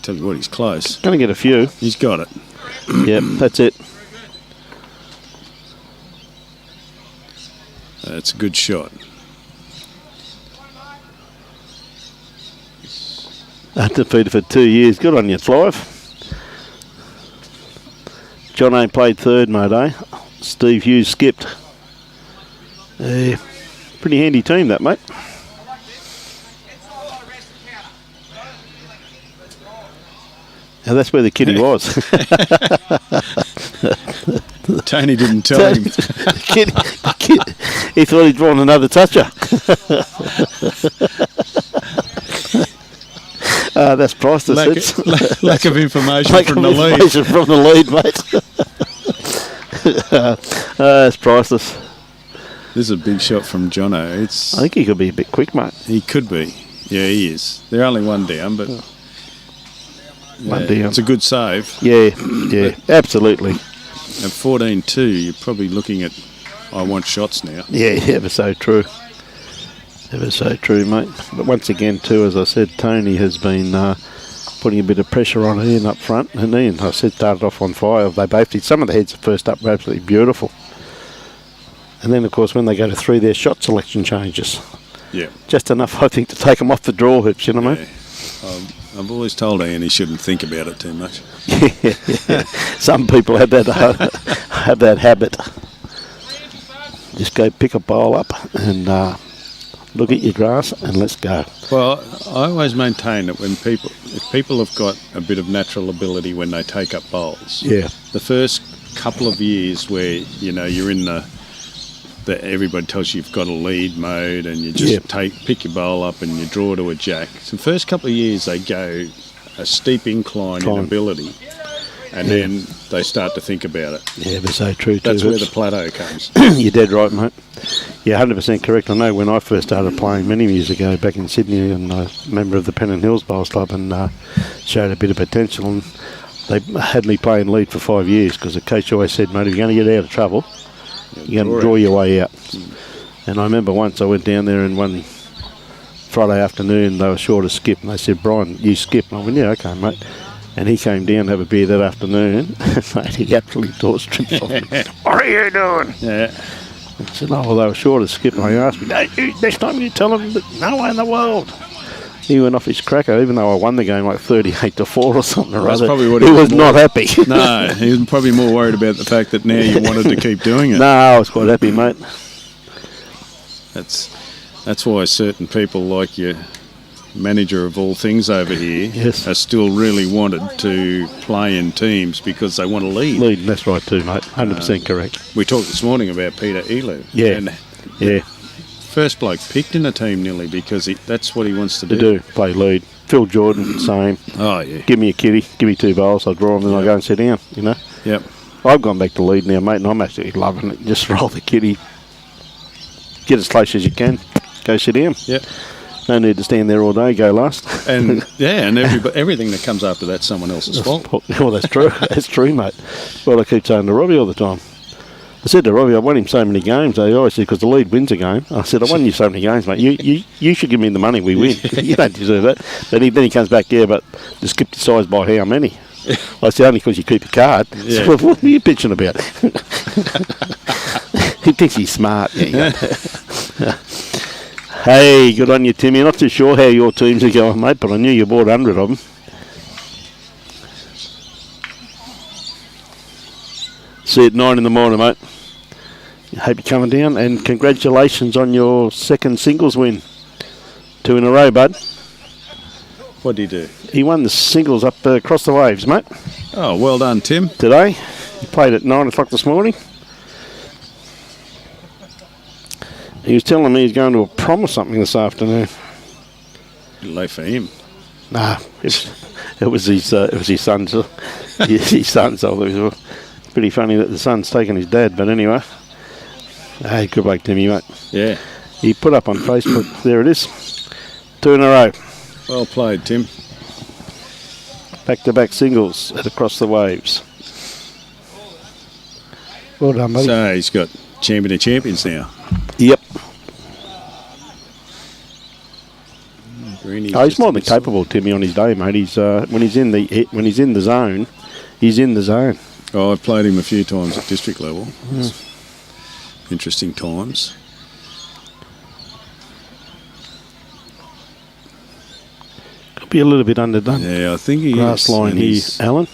Tell you what, he's close. Going to get a few. He's got it. Yep, that's it. That's a good shot. Undefeated for 2 years. Good on you, Clive. John A played third, mate, eh? Steve Hughes skipped. Pretty handy team, that, mate. Now that's where the kitty was. Tony didn't tell him. The kid, he thought he'd drawn another toucher. That's priceless. Lack of information from the lead, mate. That's priceless. This is a big shot from Jono. I think he could be a bit quick, mate. He could be. Yeah, he is. They're only one down, but one down. It's a good save. Yeah, absolutely. At 14-2, you're probably looking at I want shots now. Yeah, ever so true. Ever so true, mate. But once again, too, as I said, Tony has been putting a bit of pressure on Ian up front. And Ian, I said, started off on fire. They both did. Some of the heads first up were absolutely beautiful. And then, of course, when they go to 3, their shot selection changes. Yeah. Just enough, I think, to take them off the draw hoops, you know what I mean? I've always told Ian he shouldn't think about it too much. Yeah. Some people have that habit. Just go pick a bowl up and look at your grass and let's go. Well, I always maintain that if people have got a bit of natural ability when they take up bowls, the first couple of years where you're in the everybody tells you you've got a lead mode and you just pick your bowl up and you draw to a jack. So the first couple of years they go a steep incline in ability and then they start to think about it. Yeah, but so true too. That's where the plateau comes. You're dead right, mate. Yeah, 100% correct. I know when I first started playing many years ago back in Sydney, and I was a member of the Pennant Hills Bowls Club and showed a bit of potential, and they had me playing lead for 5 years because the coach always said, mate, if you're going to get out of trouble, you're going to draw your way out. And I remember once I went down there and one Friday afternoon they were short of skip and they said, Brian, you skip. And I went, yeah, okay, mate. And he came down to have a beer that afternoon and mate, he absolutely tore strips off me. What are you doing? Yeah. I said, oh, well, they were short of skip. And I asked me, next time you tell them that no way in the world. He went off his cracker, even though I won the game like 38-4 or something or other. Probably what he was not happy. No, he was probably more worried about the fact that now you wanted to keep doing it. No, I was quite happy, mate. That's why certain people like your manager of all things over here are still really wanted to play in teams because they want to lead. That's right too, mate. 100% correct. We talked this morning about Peter Elu. Yeah. First bloke picked in a team nearly because that's what he wants to do. Play lead. Phil Jordan, same. Oh, yeah. Give me a kitty, give me 2 bowls, I'll draw them, then I'll go and sit down, Yep. I've gone back to lead now, mate, and I'm actually loving it. Just roll the kitty, get as close as you can, go sit down. Yep. No need to stand there all day, go last. And everything that comes after that's someone else's fault. Well, that's true. That's true, mate. Well, I keep saying to Robbie all the time. I said to Robbie, I won him so many games. They always said, because the lead wins a game. I said, I won you so many games, mate. You should give me the money we win. You don't deserve that. Then he comes back, but just skipped the size by how many? I said, only because you keep your card. Yeah. So, what are you bitching about? He thinks he's smart. Hey, good on you, Timmy. Not too sure how your teams are going, mate, but I knew you bought 100 of them. See you at 9 in the morning, mate. Hope you're coming down, and congratulations on your second singles win. 2 in a row, bud. What did he do? He won the singles up across the waves, mate. Oh, well done, Tim. Today. He played at 9 o'clock this morning. He was telling me he's going to a prom or something this afternoon. Late for him. Nah, it was his son's. His son's. So it was pretty funny that the son's taken his dad. But anyway, hey, good luck, Timmy, mate. Yeah. He put up on Facebook. There it is. 2 in a row. Well played, Tim. Back-to-back singles at Across the Waves. Well done, buddy. So he's got champion of champions now. Yep. Greeny's He's just more a than bit sore. capable, Timmy, on his day, mate. He's when he's in the zone, he's in the zone. Oh, I've played him a few times at district level. Interesting times. Could be a little bit underdone. Yeah, I think he Grass is. line and here, He's Alan.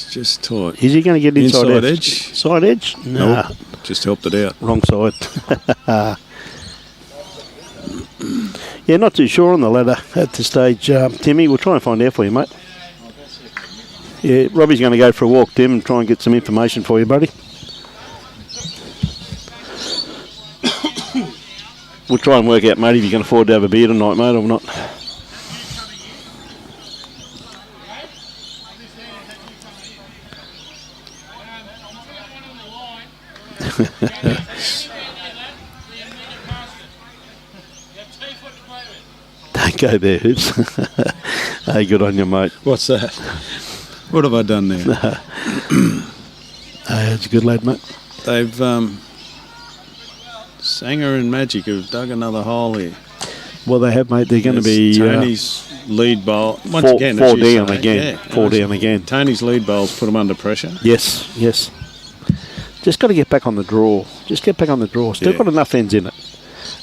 just tight. Is he going to get inside edge? Side edge? Nah, Nope. Just helped it out. wrong side. Yeah, not too sure on the ladder at this stage, Timmy. We'll try and find out for you, mate. Yeah, Robbie's going to go for a walk, Tim, and try and get some information for you, buddy. We'll try and work out, mate, if you can afford to have a beer tonight, mate, or not. Don't go there, Hoops. Hey, good on you, mate. What's that? What have I done there? Hey, that's a good lad, mate. They've Sanger and Magic have dug another hole here. Well, they have, mate. They're going to be Tony's lead bowl. Once four, again, four as you down say, again. yeah, Four down again. Tony's lead bowls put them under pressure. Yes, yes. Just got to get back on the draw. Just get back on the draw. Still Yeah. got enough ends in it.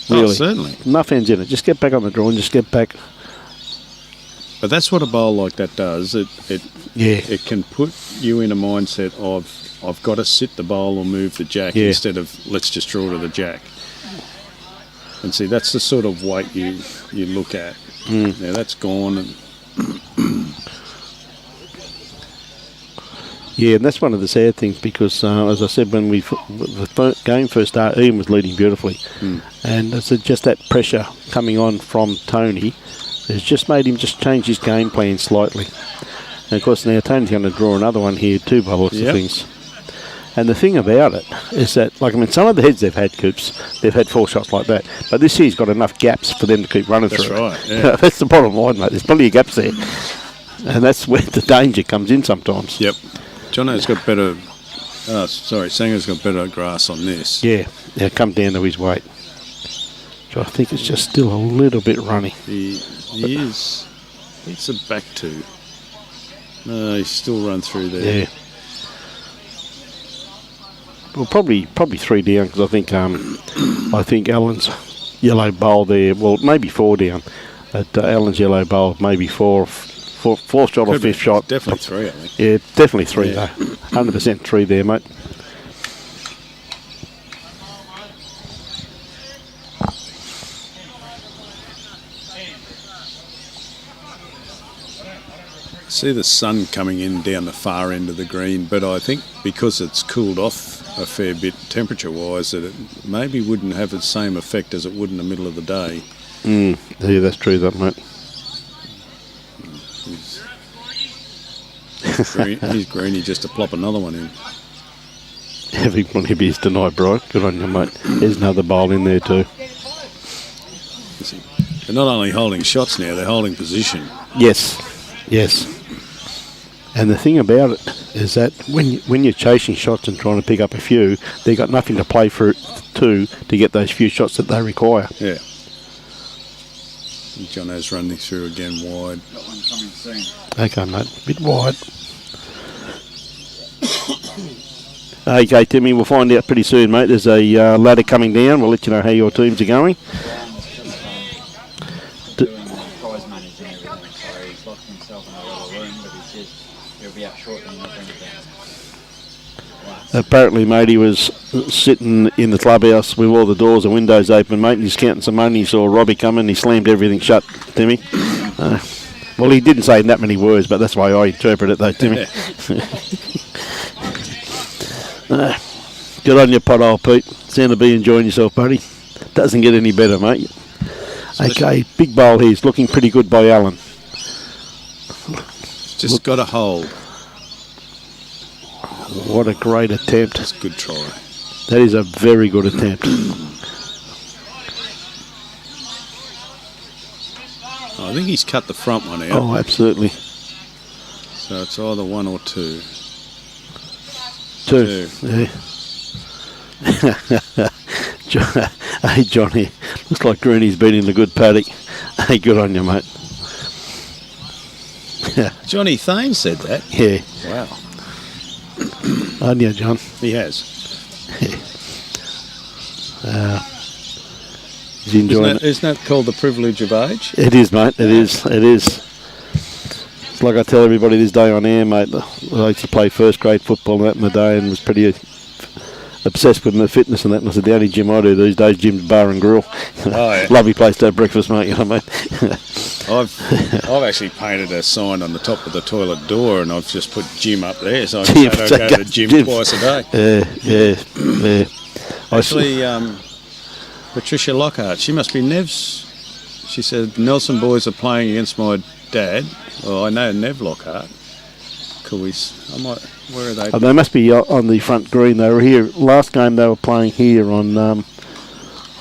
Really. Oh, certainly. Enough ends in it. Just get back on the draw and just get back. But that's what a bowl like that does. It Yeah. it can put you in a mindset of I've got to sit the bowl or move the jack Yeah. instead of let's just draw to the jack. And see, that's the sort of weight you look at. Now that's gone. And Yeah, and that's one of the sad things because, as I said, when the game first started, Ian was leading beautifully. And it's just that pressure coming on from Tony has just made him just change his game plan slightly. And, of course, now Tony's going to draw another one here too by lots of Yep. things. And the thing about it is that, like, I mean, some of the heads they've had, Coops, they've had 4 shots like that. But this here's got enough gaps for them to keep running That's through. right, yeah. That's the bottom line, mate. There's plenty of gaps there. And that's where the danger comes in sometimes. yep, Jono's got better. Sanger's got better grass on this. Yeah, come down to his weight. So I think it's just still a little bit runny. He is. It's a back two. No, he's still run through there. Yeah. Well, probably 3 down because I think Alan's yellow bowl there. Well, maybe 4 down. But Alan's yellow bowl maybe fourth shot or Could be. fifth shot. Definitely 3, I think. Yeah, definitely 3 Yeah. though. 100% 3 there, mate. See the sun coming in down the far end of the green, but I think because it's cooled off a fair bit temperature-wise, that it maybe wouldn't have the same effect as it would in the middle of the day. Yeah, that's true, that mate. He's greeny just to plop another one in. Having plenty of beers tonight, Brian. Good on you, mate. There's another bowl in there too. They're not only holding shots now, they're holding position. Yes, yes. And the thing about it is that when you're chasing shots and trying to pick up a few, they've got nothing to play for to get those few shots that they require. Yeah. Jono's running through again wide. Okay, mate. A bit wide. Okay, Timmy, we'll find out pretty soon, mate. There's a ladder coming down. We'll let you know how your teams are going. Doing prize money and everything, so he's locked himself in a little room, but he says he'll be up shortly and he'll bring it down. Apparently, mate, he was sitting in the clubhouse with all the doors and windows open, mate, and he's counting some money. He saw Robbie coming, he slammed everything shut, Timmy. Well, he didn't say in that many words, but that's why I interpret it, though, Timmy. Good on your pot, old Pete. Sound to be enjoying yourself, buddy. Doesn't get any better, mate. Okay, big bowl here. It's looking pretty good by Alan. Just got a hold. What a great attempt. That's a good try. That is a very good attempt. I think he's cut the front one out. Oh, absolutely. So it's either one or two. Two. Yeah. Hey, Johnny. Looks like Greeny's been in a good paddock. Hey, good on you, mate. Johnny Thane said that. Yeah. Wow. On you, John. He has. He's enjoying it. Isn't that called the privilege of age? It is, mate. It is. It is. It's like I tell everybody this day on air, mate. I used to play first grade football and that in the day and was pretty obsessed with my fitness and that. And I said, the only gym I do these days, Jim's Bar and Grill. Oh, yeah. Lovely place to have breakfast, mate. You know what I mean? I've actually painted a sign on the top of the toilet door and I've just put gym up there, so I Gym, can go to the gym twice a day. Yeah. Actually, Patricia Lockhart, she must be Nev's. She said Nelson boys are playing against my dad. Well, I know Nev Lockhart. Could we? Where are they? They must be on the front green. They were here last game. They were playing here on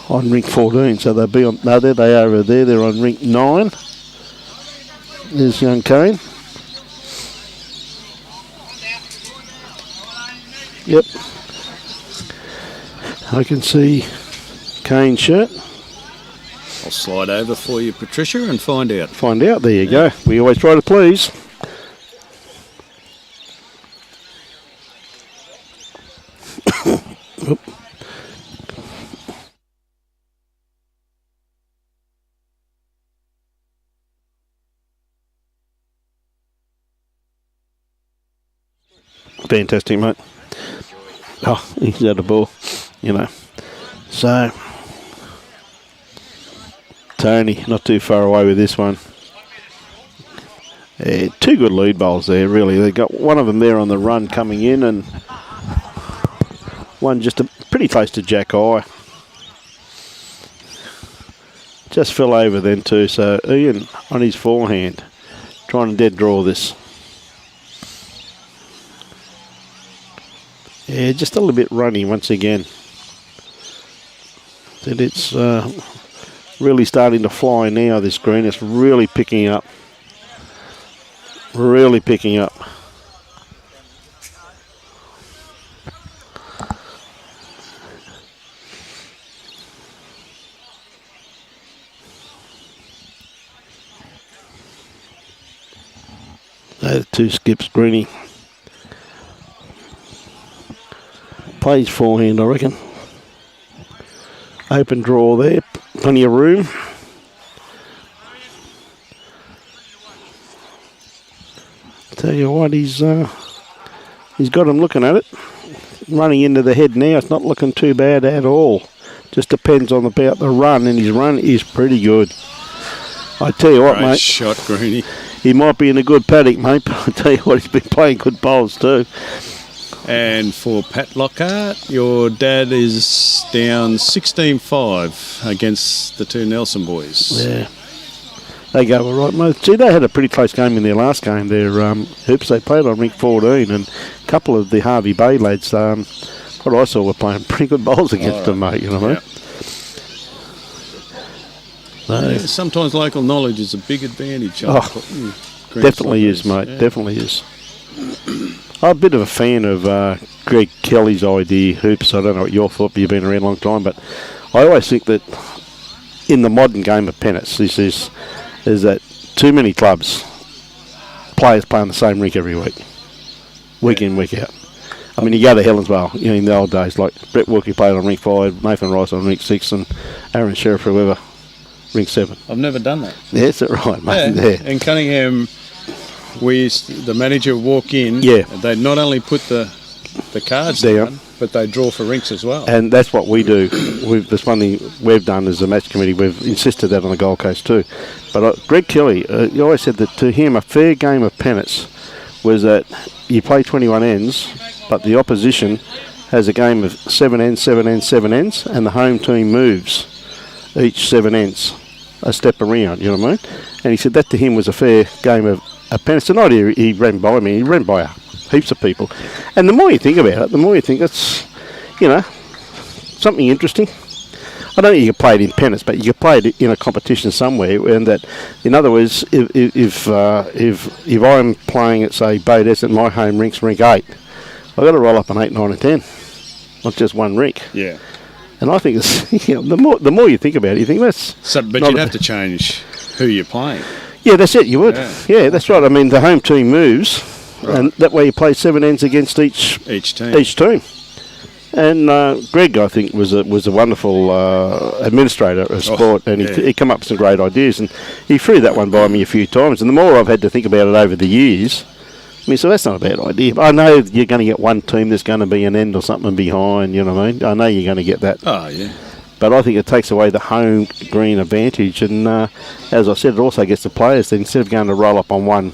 rink 14. So they'll be on. No, there they are over there. They're on rink 9. There's young Kane. Yep. I can see Kane's shirt. I'll slide over for you, Patricia, and find out. Find out. There you go. We always try to please. Oop. Fantastic, mate. Oh, he's had a ball, you know. So, Tony, not too far away with this one. Two good lead bowls there, really. They got one of them there on the run coming in, and one just pretty close to Jack Eye. Just fell over then too. So Ian on his forehand, trying to dead draw this. Yeah, just a little bit runny once again. That it's really starting to fly now, this green. It's really picking up. Really picking up. Those two skips, Greeny. Plays forehand, I reckon. Open draw there, plenty of room. Tell you what, he's got him looking at it. Running into the head now, it's not looking too bad at all. Just depends on about the run, and his run is pretty good. I tell you what, Great mate. Shot, Greeny. He might be in a good paddock, mate, but I tell you what, he's been playing good bowls too. And for Pat Lockhart, your dad is down 16-5 against the two Nelson boys. Yeah. They go all right, mate. See, they had a pretty close game in their last game. Their hoops, they played on rink 14, and a couple of the Hervey Bay lads, what I saw, were playing pretty good bowls against them, mate, you know what I mean? So, Yeah, sometimes local knowledge is a big advantage. Definitely is, mate. Yeah. Definitely is. I'm a bit of a fan of Greg Kelly's idea, hoops. I don't know what your thought, but you've been around a long time. But I always think that in the modern game of pennants, is that too many clubs, players play on the same rink every week in, week out. I mean, you go to Helensvale, you know, in the old days, like Brett Wilkie played on ring 5, Nathan Rice on ring 6, and Aaron Sheriff, whoever, ring 7. I've never done that. Yeah, that's it, right, mate. Yeah. Yeah. In Cunningham, the manager would walk in. Yeah. And they'd not only put the cards down, but they draw for rinks as well. And that's what we do. There's one thing we've done as a match committee. We've insisted that on the Gold Coast too. But Greg Kelly, he always said that to him a fair game of pennants was that you play 21 ends, but the opposition has a game of 7 ends, 7 ends, 7 ends, and the home team moves each 7 ends a step around, you know what I mean? And he said that to him was a fair game of pennants. Tonight he ran by me, he ran by heaps of people. And the more you think about it, the more you think it's, you know, something interesting. I don't think you can play it in pennants, but you can play it in a competition somewhere. And that, in other words, if I'm playing at, say, Bodes at my home rinks, rink 8, I've got to roll up an 8, 9 and 10, not just one rink. Yeah. And I think it's, you know, the more you think about it, you think that's... So, but you'd have to change who you're playing. Yeah, that's it, you would. Yeah, that's right. I mean, the home team moves, and that way you play 7 ends against each team. And Greg, I think, was a wonderful administrator of sport, and he come up with some great ideas, and he threw that one by me a few times. And the more I've had to think about it over the years, I mean, so that's not a bad idea. But I know you're going to get one team that's going to be an end or something behind, you know what I mean? I know you're going to get that. Oh, yeah. But I think it takes away the home green advantage, and as I said, it also gets the players that instead of going to roll up on one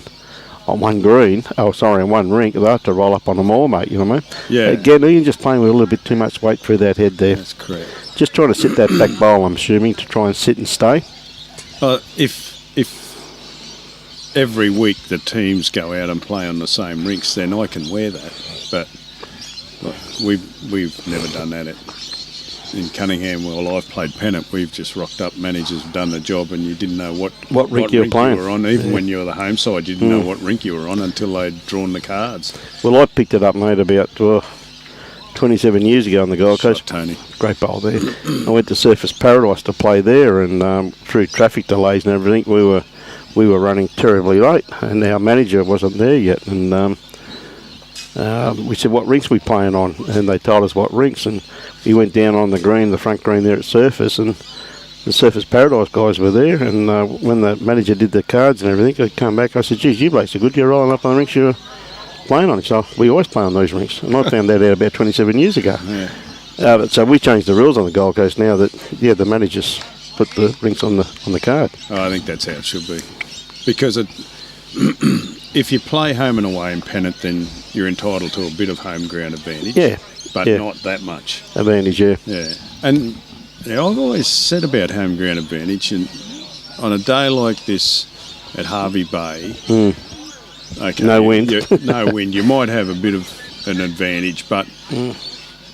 green, on one rink, they have to roll up on them all, mate, you know what I mean? Yeah. Again, you're just playing with a little bit too much weight through that head there. That's correct. Just trying to sit that back bowl, I'm assuming, to try and sit and stay. If every week the teams go out and play on the same rinks, then I can wear that. But we've never done that in Cunningham. Well, I've played pennant. We've just rocked up. Managers have done the job, and you didn't know what rink you were playing. You were on. Even when you were the home side, you didn't know what rink you were on until they'd drawn the cards. Well, I picked it up, mate, about 27 years ago on the Gold Coast. Tony. Great bowl there. I went to Surface Paradise to play there, and through traffic delays and everything, we were running terribly late, and our manager wasn't there yet. And we said, what rinks we playing on? And they told us what rinks, and we went down on the green, the front green there at Surface, and the Surface Paradise guys were there. And when the manager did the cards and everything, I come back, I said, geez, you blokes are good, you're rolling up on the rinks you were playing on. So we always play on those rinks, and I found that out about 27 years ago. Yeah. So we changed the rules on the Gold Coast now that, the managers put the rinks on the card. Oh, I think that's how it should be. Because if you play home and away in pennant, then you're entitled to a bit of home ground advantage. Yeah. But not that much. Advantage, yeah. Yeah. And I've always said about home ground advantage, and on a day like this at Hervey Bay, okay, no wind. No wind. You might have a bit of an advantage, but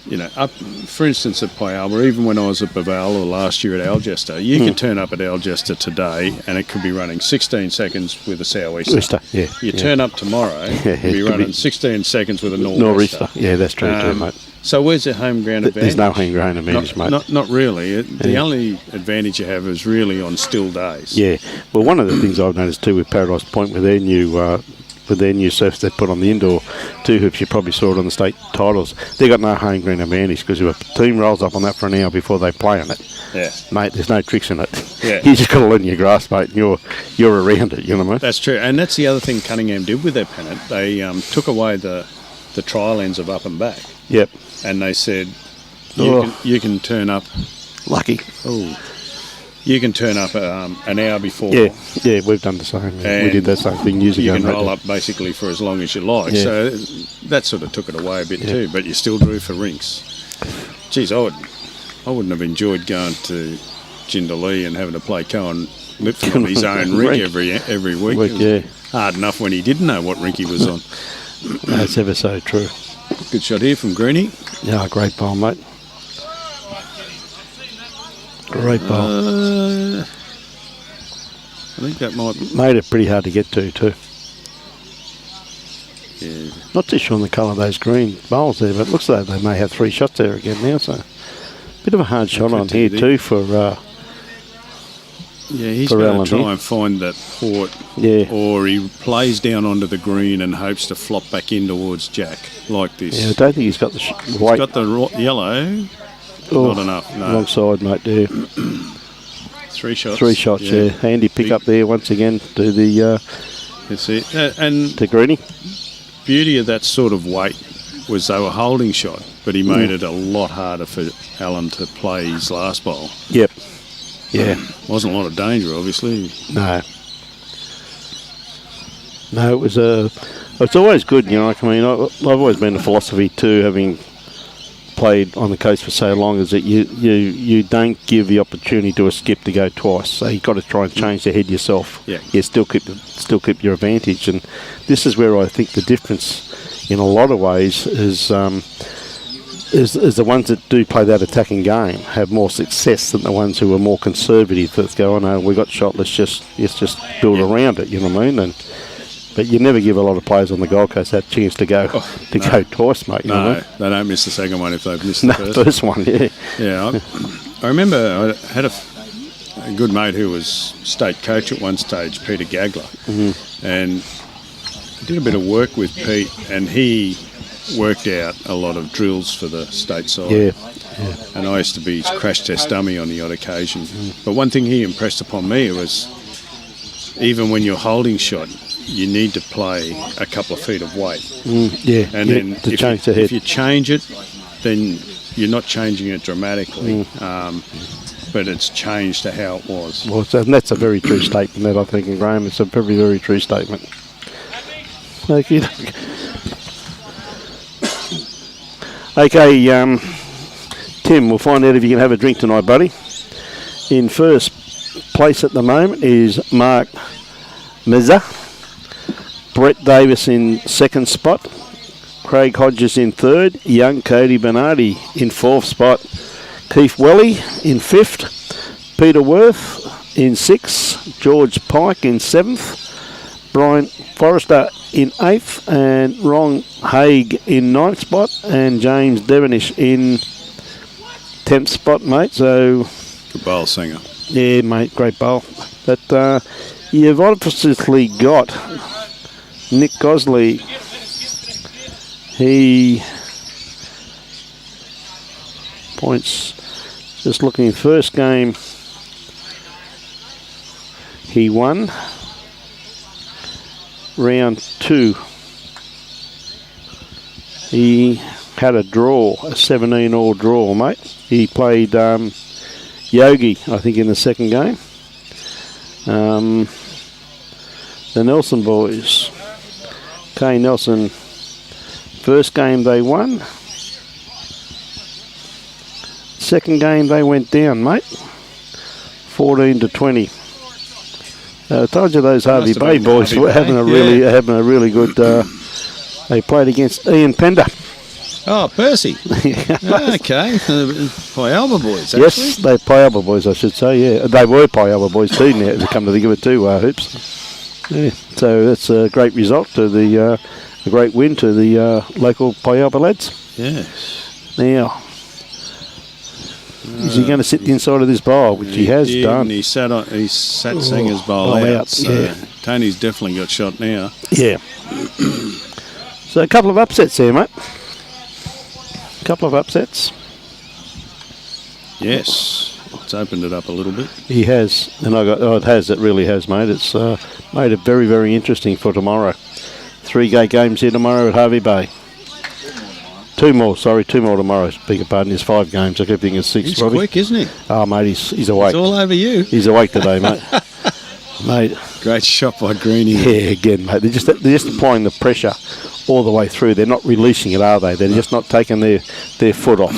you know, for instance, at Pyalba, even when I was at Baval or last year at Algester, you can turn up at Algester today and it could be running 16 seconds with a sou'easter. You turn up tomorrow, it'll be running 16 seconds with a nor'easter. Yeah, that's true too, mate. So where's the home ground advantage? There's no home ground advantage, mate. Not really. The only advantage you have is really on still days. Yeah. Well, one of the things I've noticed too with Paradise Point with their new surfs they put on the indoor 2 hoops, you probably saw it on the state titles, they've got no home ground advantage because if a team rolls up on that for an hour before they play on it, mate, there's no tricks in it. Yeah. You just got to learn your grasp, mate, and you're around it, you know what I mean? That's true, and that's the other thing Cunningham did with their pennant. They took away the trial ends of up and back. Yep. And they said, you can turn up... Lucky. Oh. You can turn up an hour before. Yeah, we've done the same. We did that same thing years ago. You can roll up basically for as long as you like. Yeah. So that sort of took it away a bit too, but you still drew for rinks. Geez, I wouldn't have enjoyed going to Jindalee and having to play Cohen Lipton on his own rink every week. Hard enough when he didn't know what rink he was on. That's ever so true. Good shot here from Greenie. Yeah, great bowl, mate. Great bowl. I think that might... Made it pretty hard to get to too. Yeah. Not too sure on the colour of those green bowls there, but it looks like they may have 3 shots there again now, so... Bit of a hard shot on here too for Yeah, he's for going Alan to try here. and find that port. Yeah. Or he plays down onto the green and hopes to flop back in towards Jack like this. Yeah, I don't think he's got the weight. He's got the yellow. Oh, Not enough, no. Wrong side, mate, there. 3 shots. 3 shots, yeah. Handy pick up there once again to the You see, and to Greeny. beauty of that sort of weight was they were holding shot, but he made it a lot harder for Alan to play his last bowl. Yep. Yeah. Wasn't a lot of danger, obviously. No. No, it was it's always good, you know. Like, I mean, I've always been a philosophy too, having played on the coast for so long, is that you don't give the opportunity to a skip to go twice. So you've got to try and change the head yourself. Yeah. You still keep your advantage, and this is where I think the difference, in a lot of ways, is the ones that do play that attacking game have more success than the ones who are more conservative. That go, oh no, we got shot. Let's just build around it. You know what I mean? But you never give a lot of players on the Gold Coast that chance to go go twice, mate. You know what I mean? They don't miss the second one if they've missed the No, first. one, yeah. Yeah, I remember I had a good mate who was state coach at one stage, Peter Gagler, and I did a bit of work with Pete, and he worked out a lot of drills for the state side. Yeah. And I used to be his crash test dummy on the odd occasion. But one thing he impressed upon me was, even when you're holding shot, you need to play a couple of feet of weight. Yeah. And yeah, then to change the head. if you change it, then you're not changing it dramatically. But it's changed to how it was. Well, and that's a very true statement, that I think, and Graham, it's a very, very true statement. Okay. Okay, Tim, we'll find out if you can have a drink tonight, buddy. In first place at the moment is Mark Meza. Brett Davis in second spot. Craig Hodges in third. Young Cody Bernardi in fourth spot. Keith Welly in fifth. Peter Worth in sixth. George Pike in seventh. Brian Forrester in eighth. And Ron Haig in ninth spot. And James Devonish in 10th spot, mate. So, Good bowl singer. yeah, mate, great bowl. But you've obviously got Nick Gosley. He points, just looking, first game he won. Round 2 he had a draw, a 17-all draw, mate. He played Yogi, I think, in the second game. The Nelson boys, Kay Nelson, first game they won. Second game they went down, mate, 14-20. I told you those Hervey Bay boys were having a really good. They played against Ian Pender. Oh, Percy. Okay. Pialba boys, actually. Yes, they Pialba boys, I should say. Yeah, they were Pialba boys too. Now to come to think of it too, Hoops. Yeah, so that's a great result to a great win to the local Pialba lads. Yeah. Now, is he going to sit inside of this bowl, which he has done? He sat Sanger's bowl out. So Tony's definitely got shot now. Yeah. So a couple of upsets there, mate. A couple of upsets. Yes. It's opened it up a little bit. He has, and it really has, mate. It's made it very, very interesting for tomorrow. 3 games here tomorrow at Hervey Bay. Two more tomorrow. Beg your pardon. There's 5 games. I keep thinking it's 6. He's probably. quick, isn't he? Oh, mate, he's awake. It's all over you. He's awake today, mate. Mate. Great shot by Greeny. Yeah, again, mate. They're just applying the pressure all the way through. They're not releasing it, are they? They're just not taking their foot off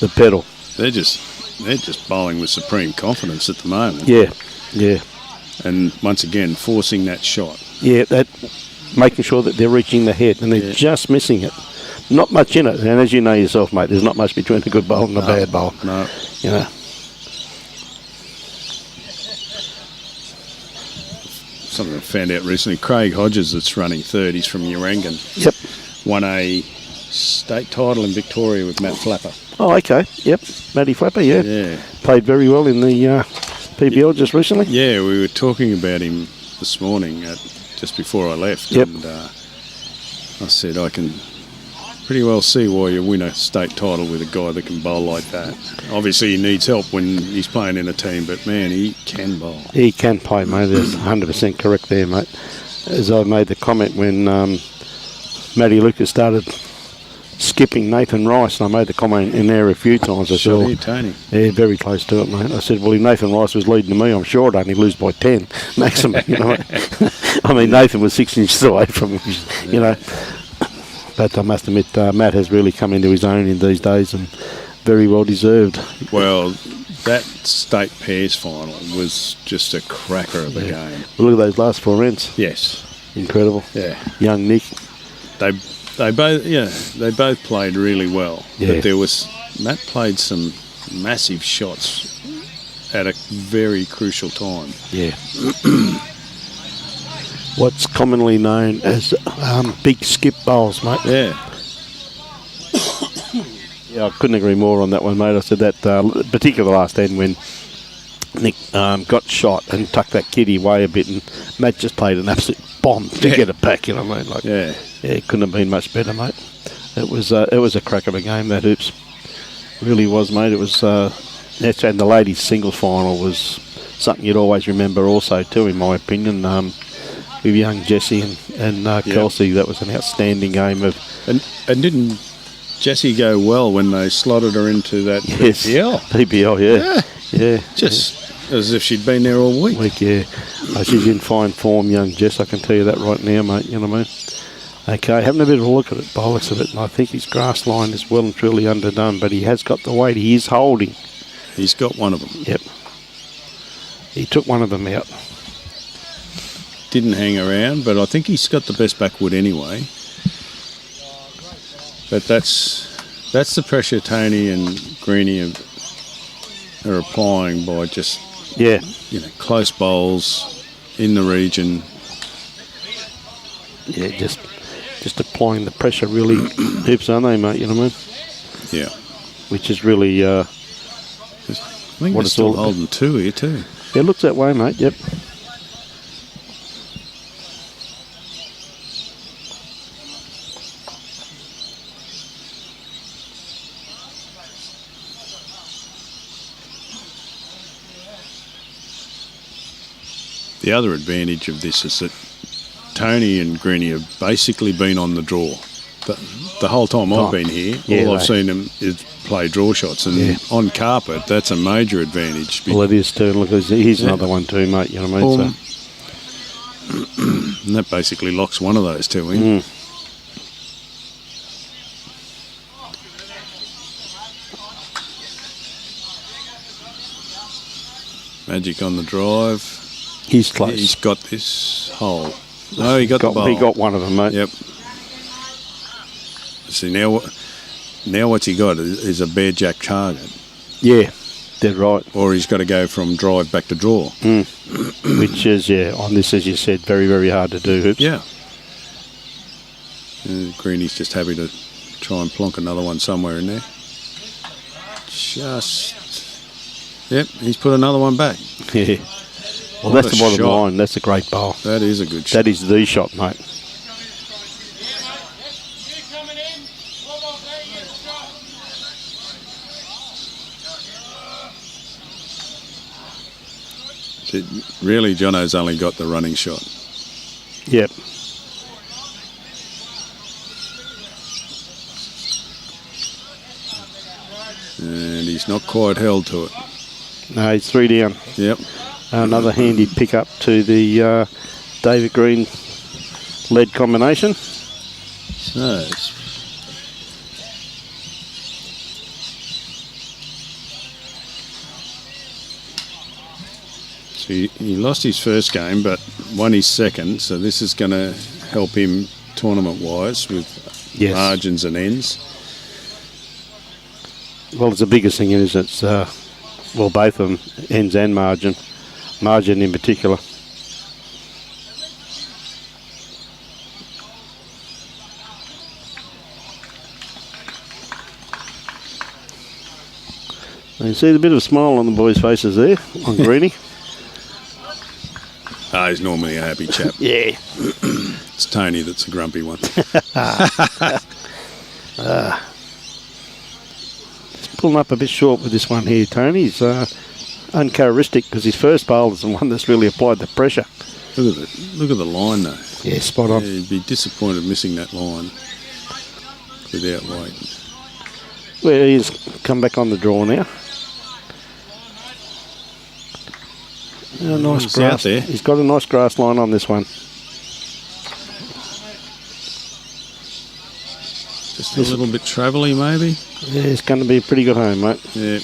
the pedal. They're just bowling with supreme confidence at the moment. Yeah. And once again, forcing that shot. Yeah, making sure that they're reaching the head, and they're just missing it. Not much in it, and as you know yourself, mate, there's not much between a good bowl and a bad bowl. No. You know. Something I found out recently. Craig Hodges, that's running third, he's from Urangan. Yep. Won a state title in Victoria with Matt Flapper. Oh, okay. Yep. Matty Flapper, yeah. Yeah. Played very well in the PBL just recently? Yeah, we were talking about him this morning just before I left. Yep. And I said I can pretty well see why you win a state title with a guy that can bowl like that. Obviously, he needs help when he's playing in a team, but man, he can bowl. He can play, mate. That's 100% correct there, mate. As I made the comment when Matty Lucas started skipping Nathan Rice, and I made the comment in there a few times. I Sure, said, Tony. Yeah, very close to it, mate. I said, well, if Nathan Rice was leading to me, I'm sure I'd only lose by 10 maximum, you know. I mean, Nathan was 6 inches away from him, you know. But I must admit, Matt has really come into his own in these days, and very well deserved. Well, that state pairs final was just a cracker of a game. Well, look at those last 4 rounds. Yes. Incredible. Yeah. Young Nick. They both played really well. Yeah. But Matt played some massive shots at a very crucial time. Yeah. What's commonly known as big skip bowls, mate. Yeah. Yeah, I couldn't agree more on that one, mate. I said that particularly last end when Nick got shot and tucked that kitty away a bit, and Matt just played an absolute bomb to get it back, you know what I mean? Like, Yeah. yeah, it couldn't have been much better, mate. It was a crack of a game, that hoops. Really was, mate. It was, and the ladies' singles final was something you'd always remember also too, in my opinion. With young Jessie and Kelsey, that was an outstanding game of. And didn't Jessie go well when they slotted her into that PBL? PBL, yeah. Just as if she'd been there all week. Yeah. She's in fine form, young Jess, I can tell you that right now, mate, you know what I mean? Okay, having a bit of a look at it, by the looks of it, and I think his grass line is well and truly underdone, but he has got the weight, he is holding. He's got one of them. Yep. He took one of them out. Didn't hang around, but I think he's got the best backwood anyway. But that's the pressure Tony and Greenie are applying by just close bowls in the region. Yeah, just applying the pressure really hoops, aren't they, mate? You know what I mean? Yeah. Which is really I think what we're it's still all about. holding 2 here too. Yeah, it looks that way, mate. Yep. The other advantage of this is that Tony and Greenie have basically been on the draw. The whole time I've been here, all I've seen them is play draw shots. And on carpet, that's a major advantage. Well, it is too. Look, here's another one too, mate. You know what I mean? And that basically locks one of those two in. Magic on the drive. He's close. He's got this hole. No, he got the bowl. He got one of them, mate. Yep. See, now what's he got is a bare jack target. Yeah, dead right. Or he's got to go from drive back to draw. Which is, on this, as you said, very, very hard to do, Hoops. Yeah. Greenie's just happy to try and plonk another one somewhere in there. Yep, he's put another one back. Yeah. Well, What that's a the bottom shot. line. That's a great bowl. That is a good shot. That is the shot, mate. You coming in? What about that? You get the shot. See, really, Jono's only got the running shot. Yep. And he's not quite held to it. No, he's 3 down. Yep. Another handy pick up to the David Green lead combination. So, he lost his first game, but won his second. So this is going to help him tournament-wise with margins and ends. Well, it's the biggest thing is it's, both of them, ends and margin. Margin in particular. You see the bit of a smile on the boys' faces there, on Greenie. He's normally a happy chap. Yeah. It's Tony that's a grumpy one. He's pulling up a bit short with this one here, Tony. He's uncharacteristic because his first bowl is the one that's really applied the pressure. Look at the line though. Yeah, spot on. Yeah, you'd be disappointed missing that line without weight. Well, he's come back on the draw now. Nice He's grass. out there. He's got a nice grass line on this one. Just a little bit travelly maybe. Yeah, it's going to be a pretty good home, mate. Yeah.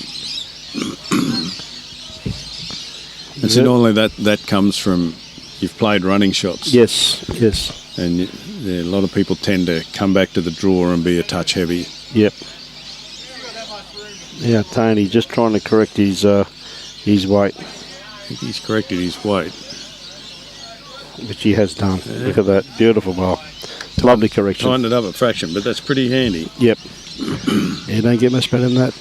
And so normally that comes from you've played running shots. Yes, yes. And a lot of people tend to come back to the draw and be a touch heavy. Yep. Yeah, Tony just trying to correct his weight. I think he's corrected his weight. Which he has done. Yeah. Look at that. Beautiful ball. Lovely correction. Tightened it up a fraction, but that's pretty handy. Yep. Yeah, don't get much better than that.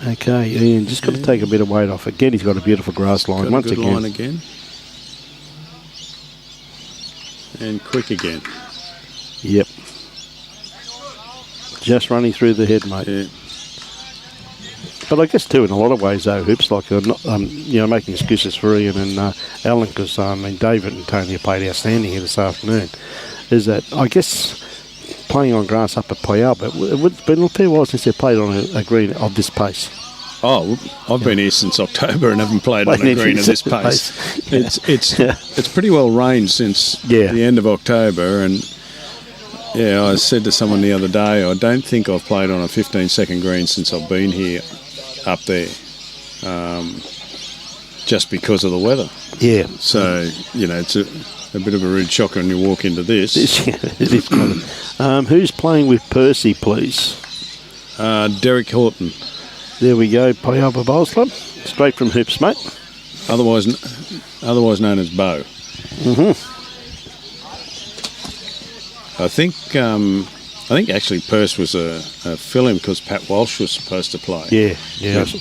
Okay, Ian, just got to take a bit of weight off. Again, he's got a beautiful grass line. Got once a good again. line again. And quick again. Yep. Just running through the head, mate. Yeah. But I guess too, in a lot of ways, though, Hoops, like I'm not, making excuses for Ian and Alan, because David and Tony have played outstanding here this afternoon. Is that I guess playing on grass up at Payal, but it's been a fair while since they played on a green of this pace. Oh, I've been here since October and haven't played on a green of this pace. It's pretty well rained since the end of October, and I said to someone the other day, I don't think I've played on a 15-second green since I've been here up there, just because of the weather. Yeah. So it's a bit of a rude shock when you walk into this. It is kind of. Who's playing with Percy, please? Derek Horton. There we go, Payaba Bowls Club. Straight from Hoops, mate. Otherwise known as Bo. Mm-hmm. I think actually Perce was a fill-in because Pat Walsh was supposed to play. Yeah.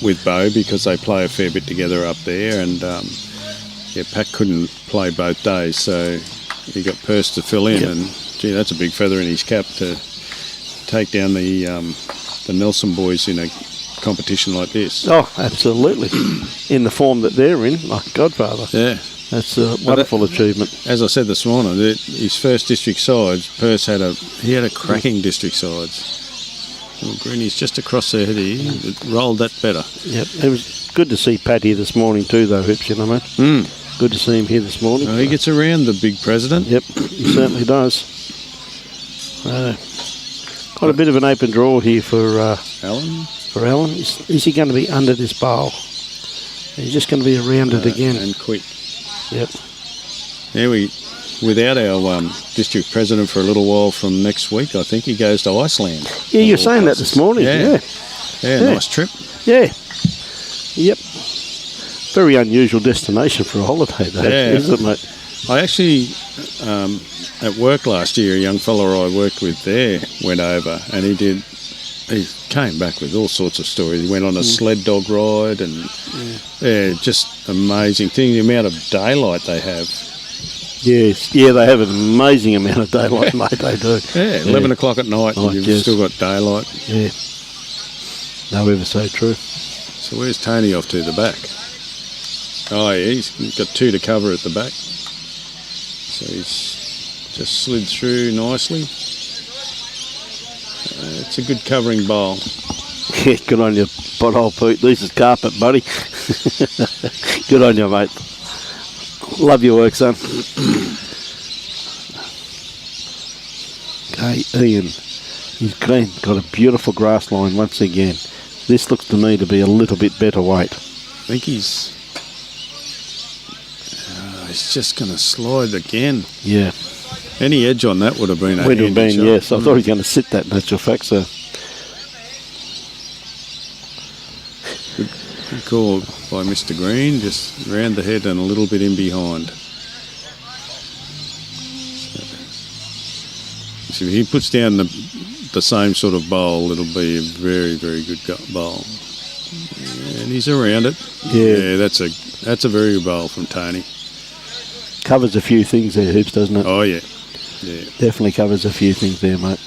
With Bo, because they play a fair bit together up there, and Pat couldn't play both days, so he got Perce to fill in, and gee, that's a big feather in his cap to take down the Nelson boys in a competition like this. Oh, absolutely. In the form that they're in, like Godfather. Yeah. That's a wonderful achievement. As I said this morning, his first district sides, Perce had a cracking district sides. Well, Greeny's just across there. He rolled that better. Yep. It was good to see Pat here this morning too, though, Hoops, mate. Good to see him here this morning. He gets around the big president. Yep, he certainly does. Got a bit of an open draw here for Alan. For Alan, is he going to be under this bowl? He's just going to be around it again. And quick. Yep. Yeah, without our district president for a little while from next week, I think he goes to Iceland. Yeah, you were saying that this morning. Yeah, nice trip. Yeah. Yep. Very unusual destination for a holiday, though, isn't it, mate? I actually, at work last year, a young fella I worked with there went over, and he came back with all sorts of stories. He went on a sled dog ride, and just amazing thing, the amount of daylight they have. Yes, they have an amazing amount of daylight, mate, they do. 11 o'clock at night, and you've still got daylight. Yeah, no, ever so true. So where's Tony off to? The back? Oh, yeah, he's got two to cover at the back. So he's just slid through nicely. It's a good covering bowl. Yeah, good on you, pothole Pete. This is carpet, buddy. Good on you, mate. Love your work, son. Okay, Ian. He's got a beautiful grass line once again. This looks to me to be a little bit better weight. I think he's just going to slide again. Yeah. Any edge on that would have been a handy shot. Yes. I thought he was going to sit that, in actual fact, so. Good call by Mr. Green, just round the head and a little bit in behind. So if he puts down the the same sort of bowl, it'll be a very, very good bowl. And he's around it. Yeah. That's a very good bowl from Tony. Covers a few things there, Hoops, doesn't it? Oh, yeah. Yeah. Definitely covers a few things there, mate.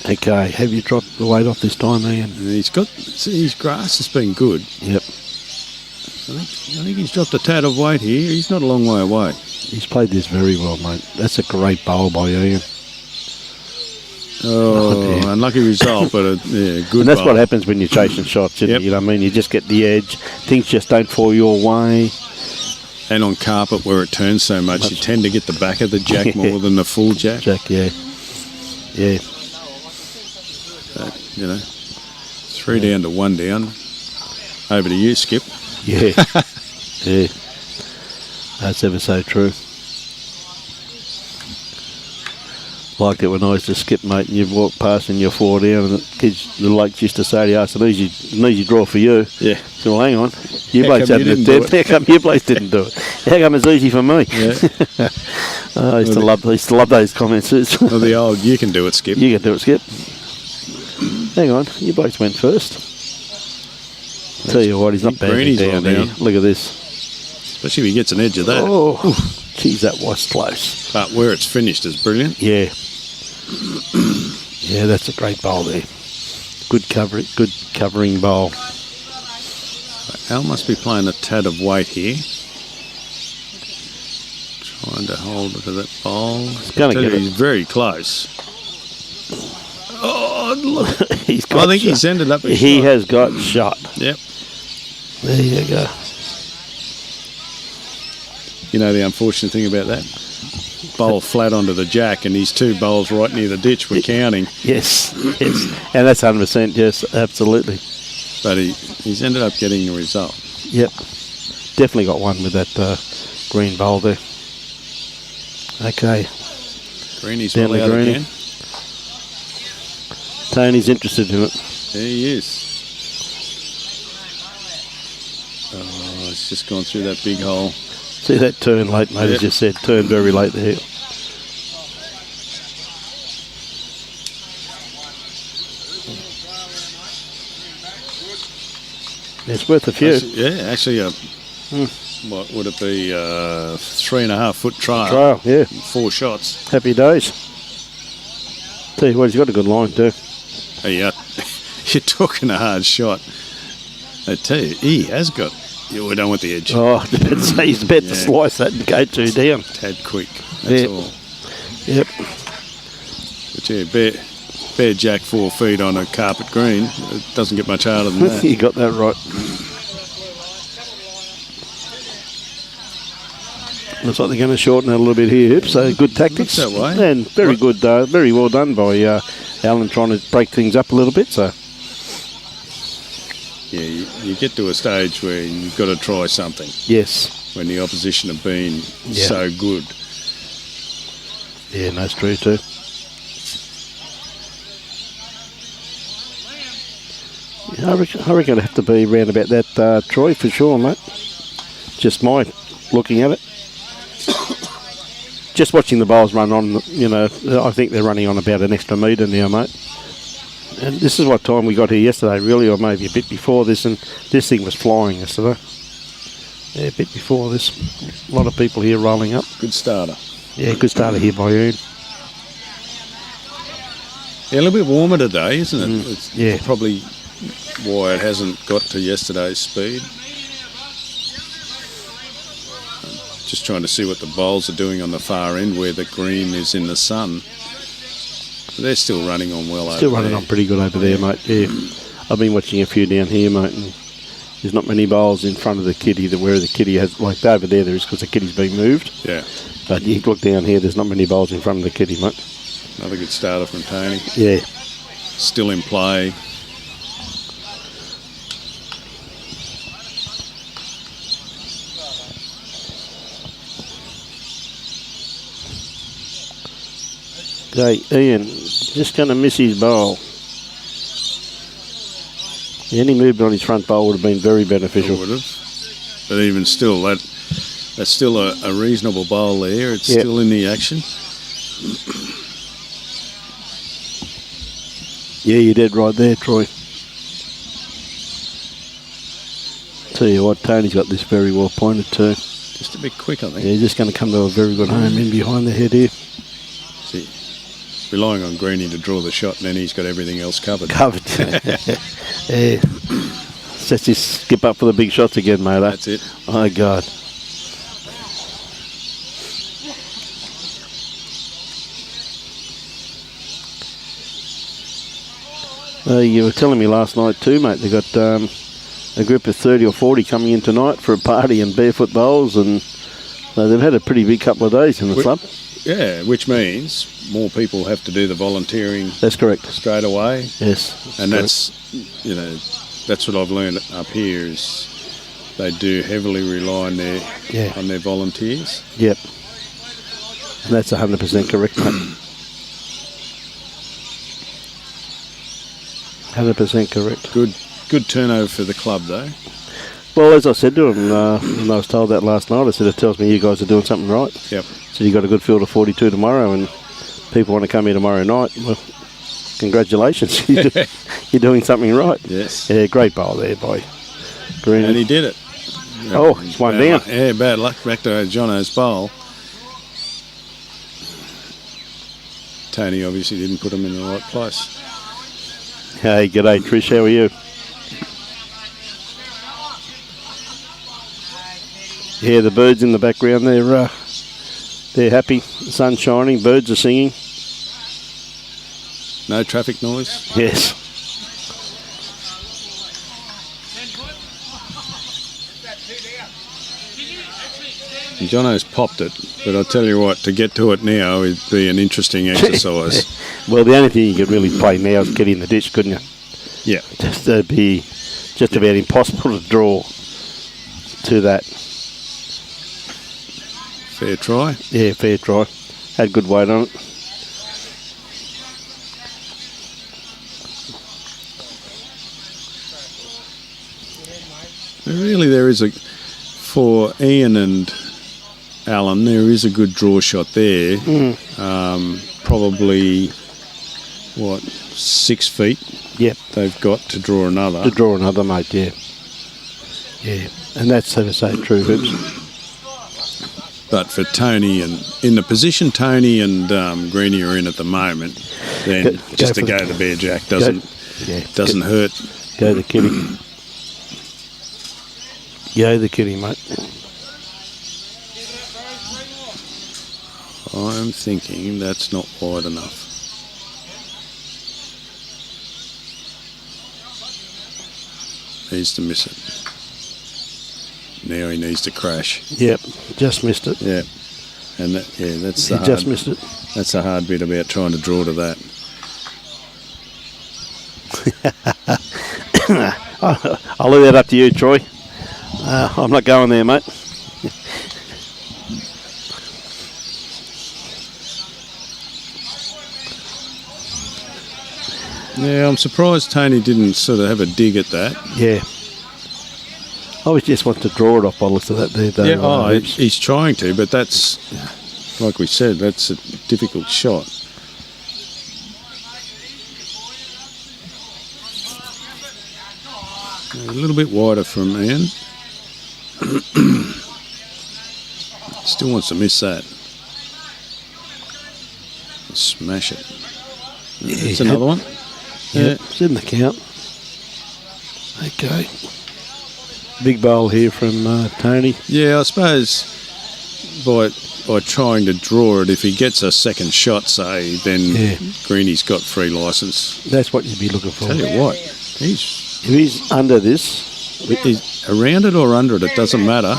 Okay, have you dropped the weight off this time, Ian? He's got, see, his grass has been good. Yep. I think he's dropped a tad of weight here. He's not a long way away. He's played this very well, mate. That's a great bowl by Ian. Oh, unlucky result, but yeah, good. And that's bowl. what happens when you're chasing shots, isn't Yep. it? You know what I mean? You just get the edge. Things just don't fall your way. And on carpet where it turns so much, you tend to get the back of the jack more than the full jack. Jack, yeah. Yeah. You know, 3 down to 1 down. Over to you, Skip. Yeah. Yeah. That's ever so true. Like it when I used to skip, mate, and you'd walk past and you're 4 down, and the kids, the blokes used to say to you, it's an easy draw for you. Yeah. So, well, hang on. You How blokes come you hadn't didn't do did. How come you blokes didn't do it? How come it's easy for me? Yeah. I used to love those comments. Well, the old, you can do it, Skip. You can do it, Skip. Hang on, you blokes went first. Tell you what, he's not bad Greeny's down well here. down. Look at this. Especially if he gets an edge of that. Oh, geez, that was close. But where it's finished is brilliant. Yeah. Yeah, that's a great bowl there. Good covering bowl. Al must be playing a tad of weight here. Trying to hold it to that bowl. He's very close. Oh, look. He's got I think shot. he's ended up with He shot. has got shot. Yep. There you go. You know the unfortunate thing about that? Bowl flat onto the jack, and his 2 bowls right near the ditch were counting. Yes, yes. And that's 100%, yes, absolutely. But he's ended up getting the result. Yep. Definitely got one with that green bowl there. Okay. Greeny's Down well the out greenie. again. Tony's interested in it. There he is. Oh, it's just gone through that big hole. See that turn late, mate, as you said. Turn very late there. It's worth a few. Actually, what would it be? 3.5 foot trial. Trial, yeah. 4 shots. Happy days. Tell you what, he's got a good line too. Hey, you're talking a hard shot. I tell you, he has got. Yeah, we don't want the edge. Oh, he's about to slice that and go 2 down. Tad quick. That's all. Yep. But yeah, bare jack 4 feet on a carpet green. It doesn't get much harder than that. You got that right. Looks like they're going to shorten it a little bit here, so good tactics. Looks that way. And very good, very well done by Alan trying to break things up a little bit. So. Yeah, you get to a stage where you've got to try something. Yes. When the opposition have been so good. Yeah, no, it's true too. Yeah, I reckon it'd have to be around about that Troy for sure, mate. Just my looking at it. Just watching the bowls run on, you know, I think they're running on about an extra metre now, mate. And this is what time we got here yesterday, really, or maybe a bit before this, and this thing was flying yesterday. Yeah, a bit before this. A lot of people here rolling up. Good starter. Yeah, good starter here by Ian. Yeah, a little bit warmer today, isn't it? It's yeah. Probably why it hasn't got to yesterday's speed. Just trying to see what the bowls are doing on the far end where the green is in the sun. They're still running on well over there. Still running on pretty good over there, mate. Yeah. I've been watching a few down here, mate, and there's not many bowls in front of the kitty that where the kitty has, like over there is because the kitty's been moved. Yeah. But you look down here, there's not many bowls in front of the kitty, mate. Another good starter from Tony. Yeah. Still in play. Okay, Ian, just going to miss his bowl. Any movement on his front bowl would have been very beneficial. It would have. But even still, that's still a reasonable bowl there. It's still in the action. Yeah, you did right there, Troy. Tell you what, Tony's got this very well pointed too. Just a bit quick, I think. Yeah, he's just going to come to a very good home in behind the head here. See, relying on Greenie to draw the shot, and then he's got everything else covered. Covered. Yeah. Sets his skip up for the big shots again, mate. That's it. Oh, God. You were telling me last night too, mate, they got a group of 30 or 40 coming in tonight for a party and barefoot bowls, and they've had a pretty big couple of days in the club. Yeah, which means more people have to do the volunteering. That's correct. Straight away. Yes. And that's, you know, that's what I've learned up here is they do heavily rely on their volunteers. Yep. And that's 100% correct, mate. 100% correct. Good turnover for the club, though. Well, as I said to him, when I was told that last night, I said, it tells me you guys are doing something right. Yep. So you got a good field of 42 tomorrow, and people want to come here tomorrow night. Well, congratulations. You're doing something right. Yes. Yeah, great bowl there by Green. And he did it. Oh, he's one down. Yeah, bad luck back to Jono's bowl. Tony obviously didn't put him in the right place. Hey, g'day, Trish. How are you? Yeah, the birds in the background, they're happy. The sun's shining, birds are singing. No traffic noise? Yes. And Jono's popped it, but I'll tell you what, to get to it now would be an interesting exercise. Well, the only thing you could really play now is get in the ditch, couldn't you? Yeah. Just be just about impossible to draw to that. Fair try. Yeah, fair try. Had good weight on it. Really, there is for Ian and Alan, there is a good draw shot there. Probably, 6 feet? Yep. They've got to draw another. To draw another, mate, yeah. Yeah, and that's, so to say, true hoops. But for Tony, and in the position Tony and Greenie are in at the moment, then just to go to the bare jack doesn't hurt. Go the kitty. Go the kitty, mate. I'm thinking that's not wide enough. Needs to miss it. Now he needs to crash. Yep, just missed it. Yeah, and that's the just missed it. That's the hard bit about trying to draw to that. I'll leave that up to you, Troy. I'm not going there, mate. Yeah, I'm surprised Tony didn't sort of have a dig at that. Yeah. I always just want to draw it off by the looks of that there, though. Yeah, he's trying to, but that's, like we said, that's a difficult shot. A little bit wider from Ian. Still wants to miss that. Smash it. That's another one. Yeah, it's in the count. Okay. Big bowl here from Tony. Yeah, I suppose by trying to draw it, if he gets a second shot, say, then Greenie's got free licence. That's what you'd be looking for. Tell you what, if he's under this, around it or under it, it doesn't matter.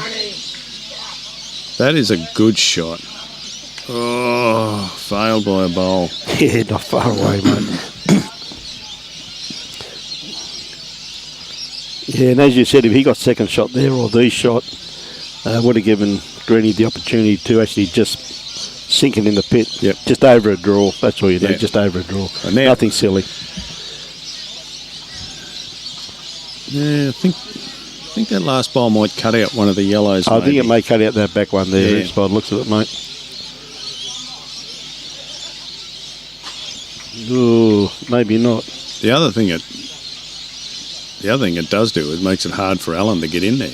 That is a good shot. Oh, failed by a bowl. Yeah, not far away, mate. Yeah, and as you said, if he got second shot there, or the shot, would have given Greenie the opportunity to actually just sink it in the pit. Yep. Just over a draw. That's all you need, just over a draw. Nothing silly. Yeah, I think that last bowl might cut out one of the yellows. I think it may cut out that back one there, by the looks of it, mate. Ooh, maybe not. The other thing it does do is makes it hard for Alan to get in there.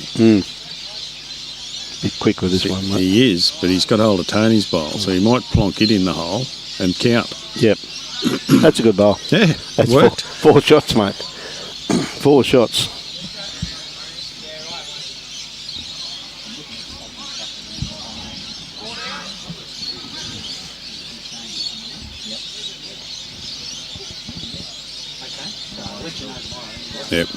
Be quick with this one, mate. He is, but he's got hold of Tony's bowl, so he might plonk it in the hole and count. Yep. That's a good bowl. Yeah, That's worked. four shots, mate. 4 shots. Yep,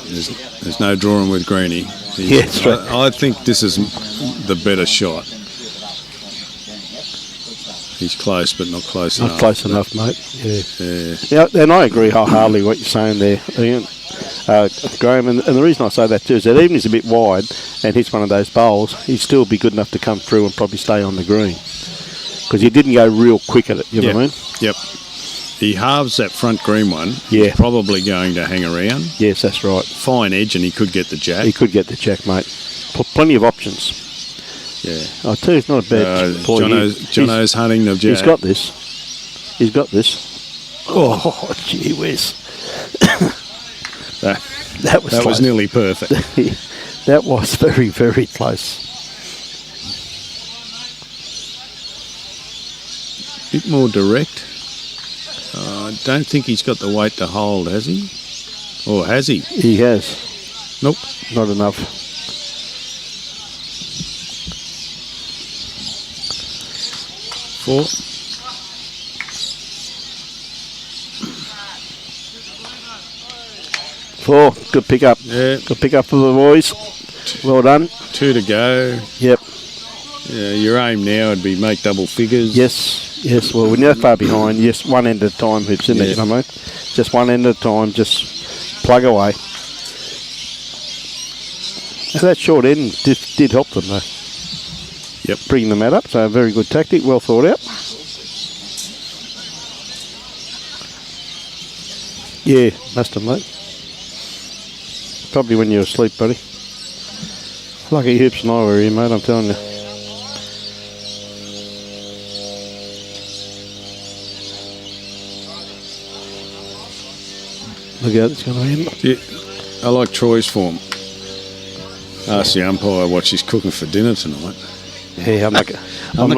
there's no drawing with Greenie. Yeah, that's right. I think this is the better shot. He's close, but not close enough. Not close enough, mate. Yeah. Yeah. Yeah, and I agree wholeheartedly what you're saying there, Ian. Graham, and the reason I say that too is that even if he's a bit wide and hits one of those bowls, he'd still be good enough to come through and probably stay on the green. Because he didn't go real quick at it, you know what I mean? Yep. He halves that front green one. Yeah. He's probably going to hang around. Yes, that's right. Fine edge, and he could get the jack. He could get the jack, mate. Plenty of options. Yeah. I tell you, it's not a bad play. Jono's hunting the jack. He's got this. He's got this. Oh, gee whiz. That was nearly perfect. That was very, very close. Bit more direct. I don't think he's got the weight to hold, has he? Or has he? He has. Nope. Not enough. Four. Good pick up. Yeah. Good pick up for the boys. Well done. 2 to go. Yep. Yeah, your aim now would be make double figures. Yes. Well, we're not far behind. Yes, one end at a time. Hoops in there, you know what I mean? Just one end at a time. Just plug away. So that short end did help them though. Yep. Bringing them up. So a very good tactic. Well thought out. Yeah, must have, mate. Probably when you're asleep, buddy. Lucky Hoops and I were here, mate, I'm telling you. Look out, it's going to end. Yeah, I like Troy's form. Ask the umpire what she's cooking for dinner tonight. Yeah, I'm not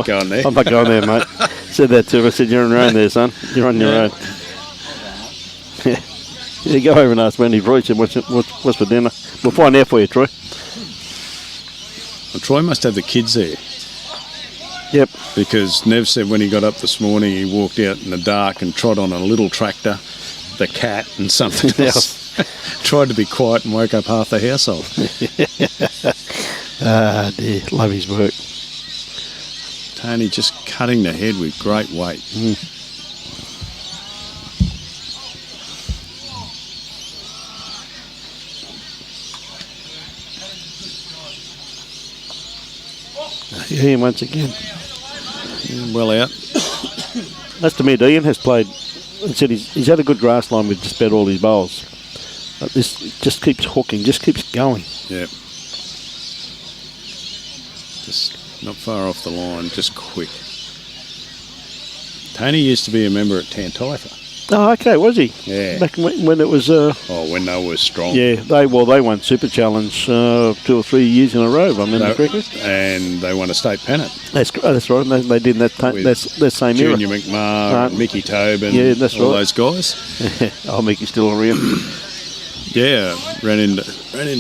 going there. I'm not going there, mate. Said that to him. I said, you're on your own there, son. You're on your own. Yeah. Yeah, go over and ask Wendy Troy, said, what's for dinner? We'll find out for you, Troy. Well, Troy must have the kids there. Yep. Because Nev said when he got up this morning, he walked out in the dark and trod on a little tractor, the cat and something else. Tried to be quiet and woke up half the household. Ah, dear. Love his work. Tony just cutting the head with great weight. Here once again. Well out. That's to me, Ian has played. Said he's had a good grass line with just about all his bowls. But this just keeps hooking, just keeps going. Yeah. Just not far off the line, just quick. Tony used to be a member at Tantitha. Oh, okay, was he? Yeah. Back when it was. When they were strong. Yeah, they won Super Challenge 2 or 3 years in a row, if I remember correctly. And they won a state pennant. That's right. They did that same era. Junior McMahon, Mickey Tobin, yeah, that's all right. those guys. Oh, Mickey's still around. Yeah, ran into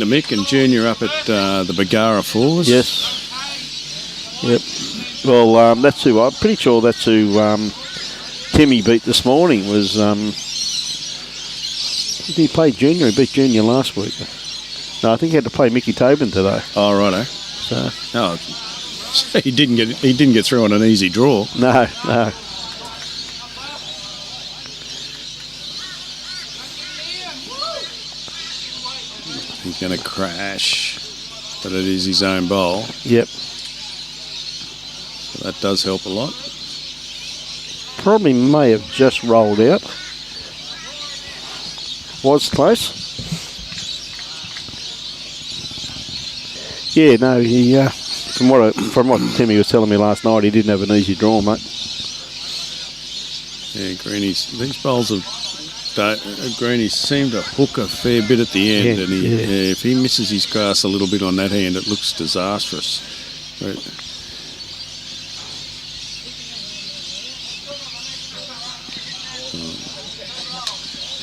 Mick and Junior up at the Bagara Fours. Yes. Yep. Well, that's who I'm pretty sure that's who Timmy beat this morning was. Did he play Junior? He beat Junior last week. No, I think he had to play Mickey Tobin today. Oh, righto. So he didn't get through on an easy draw. No. He's going to crash, but it is his own bowl. Yep. So that does help a lot. Probably may have just rolled out. Was close. Yeah, no, he from what Timmy was telling me last night, he didn't have an easy draw, mate. Yeah, these bowls of greenies seem to hook a fair bit at the end, and if he misses his grass a little bit on that hand, it looks disastrous. But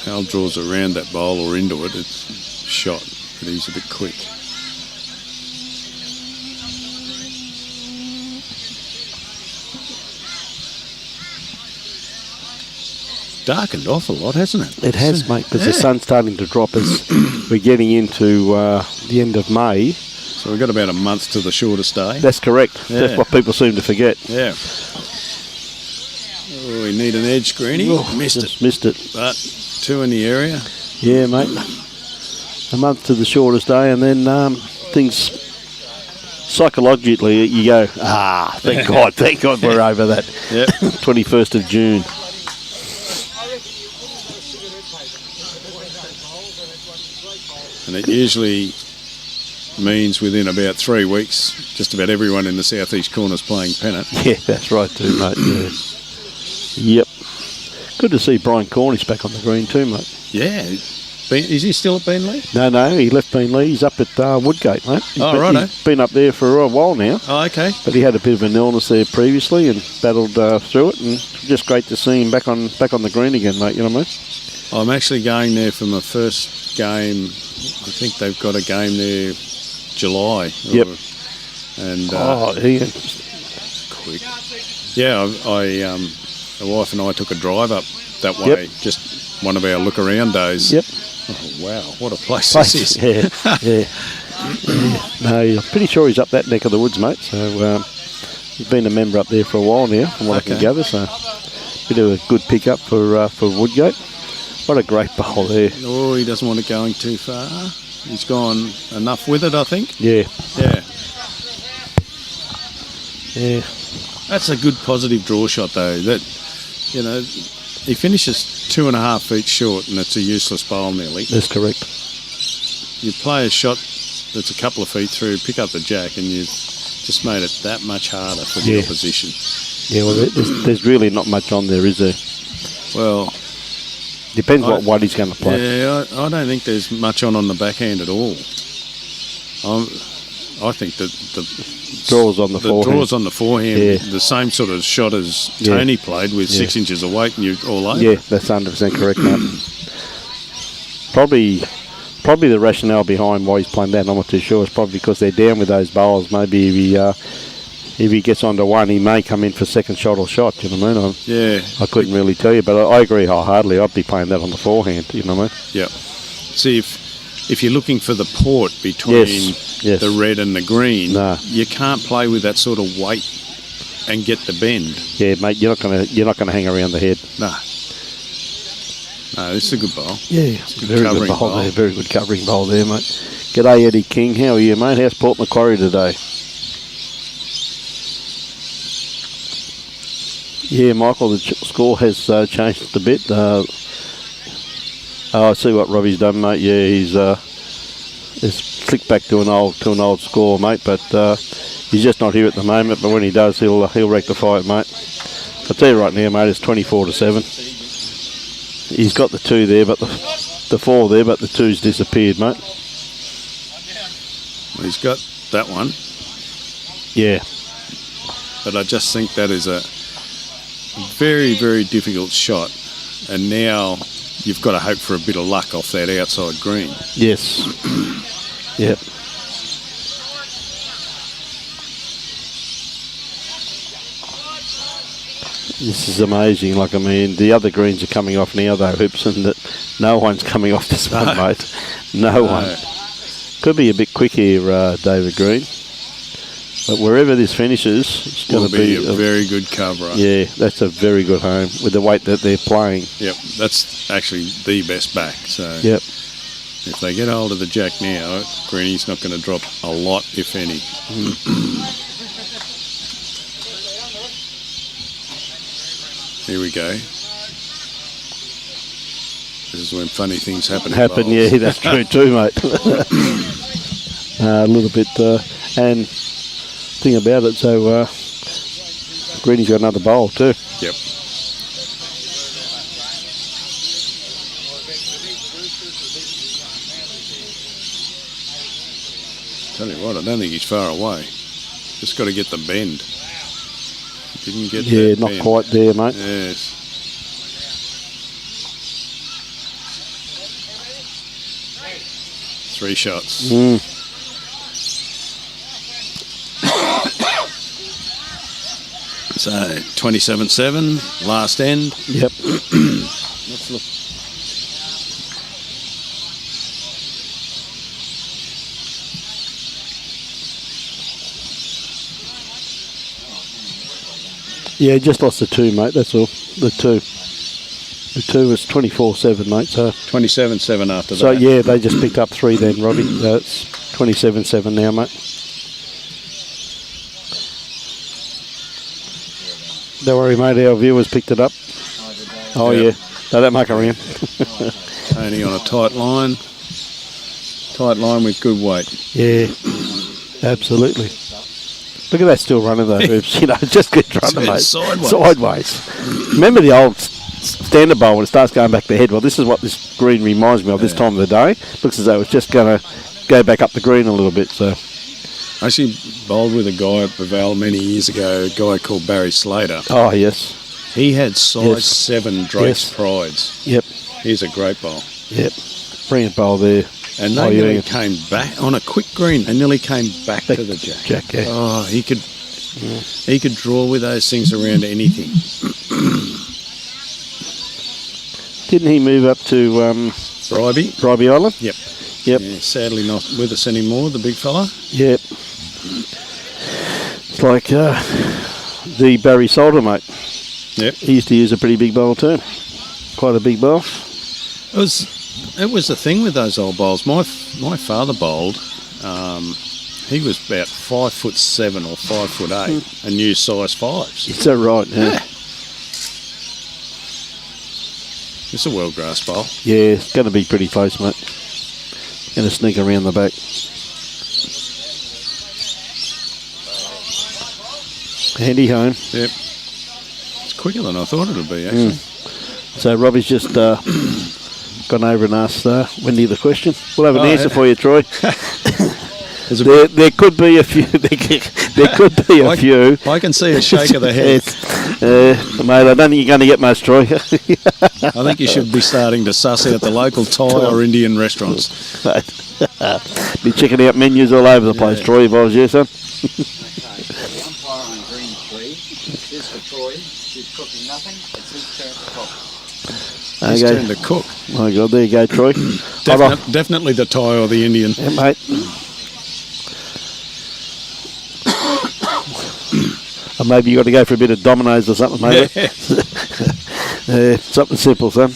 Hal draws around that bowl or into it, it's shot, but he's a bit quick. Darkened off a lot, hasn't it? It has, mate, because the sun's starting to drop as we're getting into the end of May. So we've got about a month to the shortest day. That's correct. Yeah. That's what people seem to forget. Yeah. Oh, we need an edge, Greenie. Oh, missed it. But 2 in the area. Yeah, mate. A month to the shortest day, and then things psychologically you go, thank God we're over that. Yep. 21st of June. And it usually means within about 3 weeks, just about everyone in the southeast corner is playing pennant. Yeah, that's right too, mate. Yeah. Yep. Good to see Brian Cornish back on the green too, mate. Yeah. Is he still at Beenleigh? No, he left Beenleigh. He's up at Woodgate, mate. He's been up there for a while now. Oh, okay. But he had a bit of an illness there previously and battled through it, and just great to see him back on the green again, mate. You know what I mean? I'm actually going there for my first game. I think they've got a game there July. Yep. And quick. Yeah, the wife and I took a drive up that way. Yep. Just one of our look around days. Yep. Oh, wow, what a place this is. Yeah. No, I'm pretty sure he's up that neck of the woods, mate. So he's been a member up there for a while now, from what I can gather. So bit of a good pickup for Woodgate. What a great bowl there. Oh, he doesn't want it going too far. He's gone enough with it, I think. Yeah. That's a good positive draw shot, though. That, you know, he finishes 2.5 feet short, and it's a useless bowl nearly. That's correct. You play a shot that's a couple of feet through, pick up the jack, and you've just made it that much harder for the opposition. Yeah, well, there's really not much on there, is there? Well, depends what he's going to play. Yeah, I don't think there's much on the backhand at all. I think that the draws on the forehand. The same sort of shot as Tony played with 6 inches of weight, and you're all over. Yeah, that's 100% correct, mate. Probably the rationale behind why he's playing that, I'm not too sure, is probably because they're down with those bowls. Maybe if he gets onto one, he may come in for second shot or shot. You know what I mean? I couldn't really tell you, but I agree wholeheartedly. I'd be playing that on the forehand. You know what I mean? Yeah. See, if you're looking for the port between the red and the green, you can't play with that sort of weight and get the bend. Yeah, mate, you're not gonna hang around the head. No, this is a good bowl. Yeah, it's a very good bowl there. Very good covering bowl there, mate. G'day, Eddie King. How are you, mate? How's Port Macquarie today? Yeah, Michael, the score has changed a bit. I see what Robbie's done, mate. Yeah, he's flicked back to an old score, mate. But he's just not here at the moment. But when he does, he'll rectify it, mate. I'll tell you right now, mate, it's 24-7. He's got the 2 there, but the 4 there, but the 2's disappeared, mate. Well, he's got that one. Yeah. But I just think that is a very, very difficult shot. And now you've got to hope for a bit of luck off that outside green. Yes. Yep. This is amazing. Like, I mean, the other greens are coming off now, though, Hipson, that no one's coming off this one, mate. No one. Could be a bit quick here, David Green. But wherever this finishes, it's going to be a very good cover. Yeah, that's a very good home with the weight that they're playing. Yep, that's actually the best back. So yep. If they get hold of the jack now, Greenie's not going to drop a lot, if any. Here we go. This is when funny things happen. Yeah, that's true too, mate. A little bit, and thing about it, so Greenie's got another bowl too. Yep. Tell you what, I don't think he's far away. Just got to get the bend. Didn't get that not bend. quite there, mate. Yes. Three shots. So 27-7, last end. Yep. Let's look. Yeah, just lost the 2, mate. That's all. The 2. The 2 was 24-7, mate. So 27-7 after that. So yeah, they just picked up 3 then, Robbie. It's 27-7 now, mate. Don't worry, mate. Our viewers picked it up. Oh yeah, no, that muck around. Tony on a tight line. Tight line with good weight. Yeah, absolutely. Look at that still running though, Hoops. You know, just good running, mate. Sideways. Remember the old standard bowl when it starts going back the head? Well, this is what this green reminds me of this time of the day. Looks as though it's just going to go back up the green a little bit. So I actually bowled with a guy at Beval many years ago, a guy called Barry Slater. Oh, yes. He had size 7 Drake's Prides. Yep. He's a great bowl. Yep. Brilliant bowl there. And they nearly came back on a quick green. They nearly came back to the jack. Yeah. Oh, he could draw with those things around anything. Didn't he move up to Bribey Island? Yep. Yep. Yeah, sadly not with us anymore, the big fella. Yep. It's like the Barry Solder, mate. Yep. He used to use a pretty big bowl too. Quite a big bowl. It was the thing with those old bowls. My father bowled. He was about 5'7" or 5'8" and used size 5s. Is that right? Yeah. It's a world grass bowl. Yeah, it's going to be pretty close, mate. Going to sneak around the back. Handy home. Yep. It's quicker than I thought it would be, actually. So Robbie's just gone over and asked Wendy the question. We'll have an answer for you, Troy. There could be a few. There could be a few. I can see a shake of the head. Mate, I don't think you're going to get much, Troy. I think you should be starting to suss out the local Thai or Indian restaurants. Be checking out menus all over the place, Troy, if I was you, son. Umpire on green 3. This is for Troy. She's cooking nothing. It's his turn to cook. His turn to cook. My God, there you go, Troy. Definitely the Thai or the Indian. Yeah, mate. Or maybe you got to go for a bit of Dominoes or something, maybe. Yeah. Something simple, son.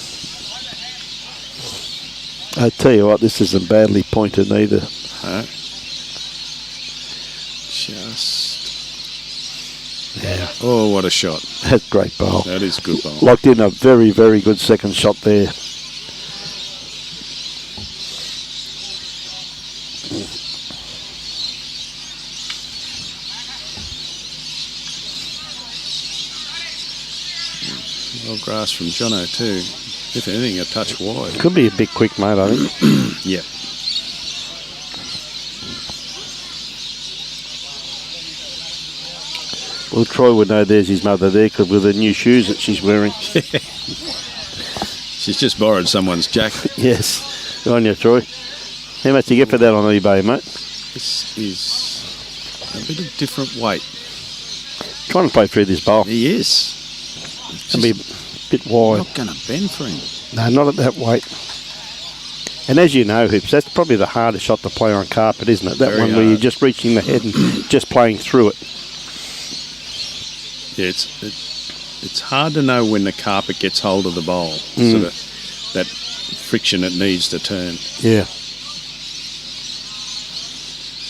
I tell you what, this isn't badly pointed either. Yeah. Oh, what a shot. That's a great bowl. That is a good bowl. Locked in a very, very good second shot there. Well, grass from Jono too. If anything, a touch wide. Could be a bit quick, mate, I think. Yep. Well, Troy would know there's his mother there because with the new shoes that she's wearing. She's just borrowed someone's jacket. Yes. Good on you, Troy. How much do you get for that on eBay, mate? This is a bit of different weight. Trying to play through this bowl. He is. It's going to be a bit wide. Not going to bend for him. No, not at that weight. And as you know, Hoops, that's probably the hardest shot to play on carpet, isn't it? That Very one where hard. you're just reaching the head and just playing through it. Yeah, it's hard to know when the carpet gets hold of the bowl. Sort of that friction it needs to turn. Yeah.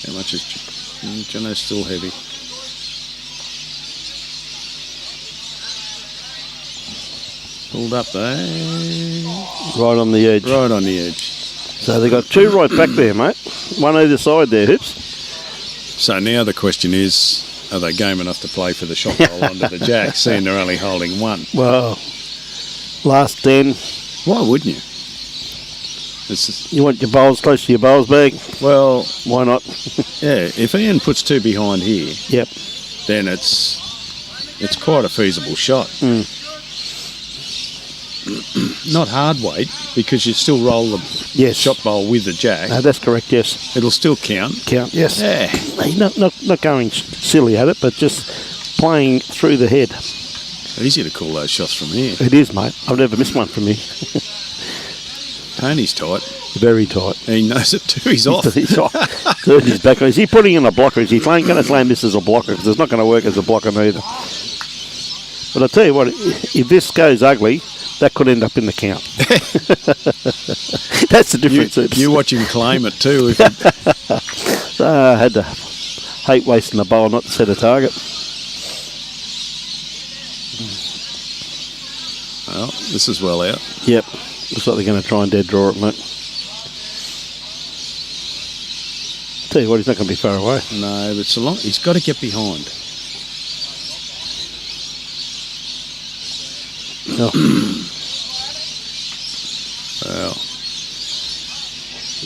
How much is Jono's still heavy? Pulled up there. Right on the edge. Right on the edge. So they've got 2 right back there, mate. One either side there, Hoops. So now the question is, are they game enough to play for the shot roll onto the jack, seeing they're only holding 1? Well, last 10. Why wouldn't you? You want your bowls close to your bowls bag? Well, Why not? yeah. If Ian puts 2 behind here, Yep. then it's quite a feasible shot. Not hard weight, because you still roll the Yes. shot bowl with the jack. No, that's correct, yes. It'll still count. Count, yes. Yeah. Hey, not going silly at it, but just playing through the head. Easy to call those shots from here. It is, mate. I've never missed one from me. Tony's tight. Very tight. He knows it too. He's off. He's off. Turned his back on. Is he putting in a blocker? Is he going to slam this as a blocker? Because it's not going to work as a blocker neither. But I tell you what, if this goes ugly, that could end up in the count. That's the difference. You watch him claim it too. I had to hate wasting the bowl not to set a target. Well, this is well out. Yep. Looks like they're going to try and dead draw it, mate. Tell you what, he's not going to be far away. No, but so long he's got to get behind. Oh. Well,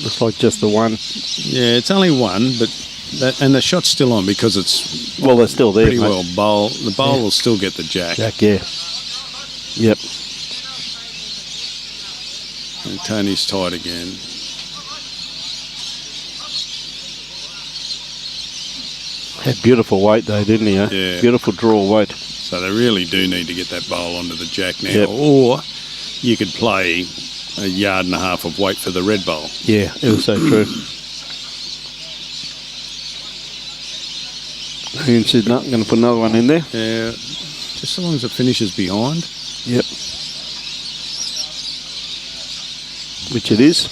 Looks like just the one. yeah, it's only one, but and the shot's still on because it's Well, they're still there, pretty mate. well bowl. The bowl Yeah. will still get the jack. Jack, yeah. Yep. And Tony's tight again. Had beautiful weight though, didn't he? Eh? Yeah. Beautiful draw weight. So they really do need to get that bowl onto the jack now. Yep. Or you could play 1.5 yards of weight for the red bowl. Yeah, it was so true. Ian said, no, I'm going to put another one in there. Yeah, just so long as it finishes behind. Yep. Which it is.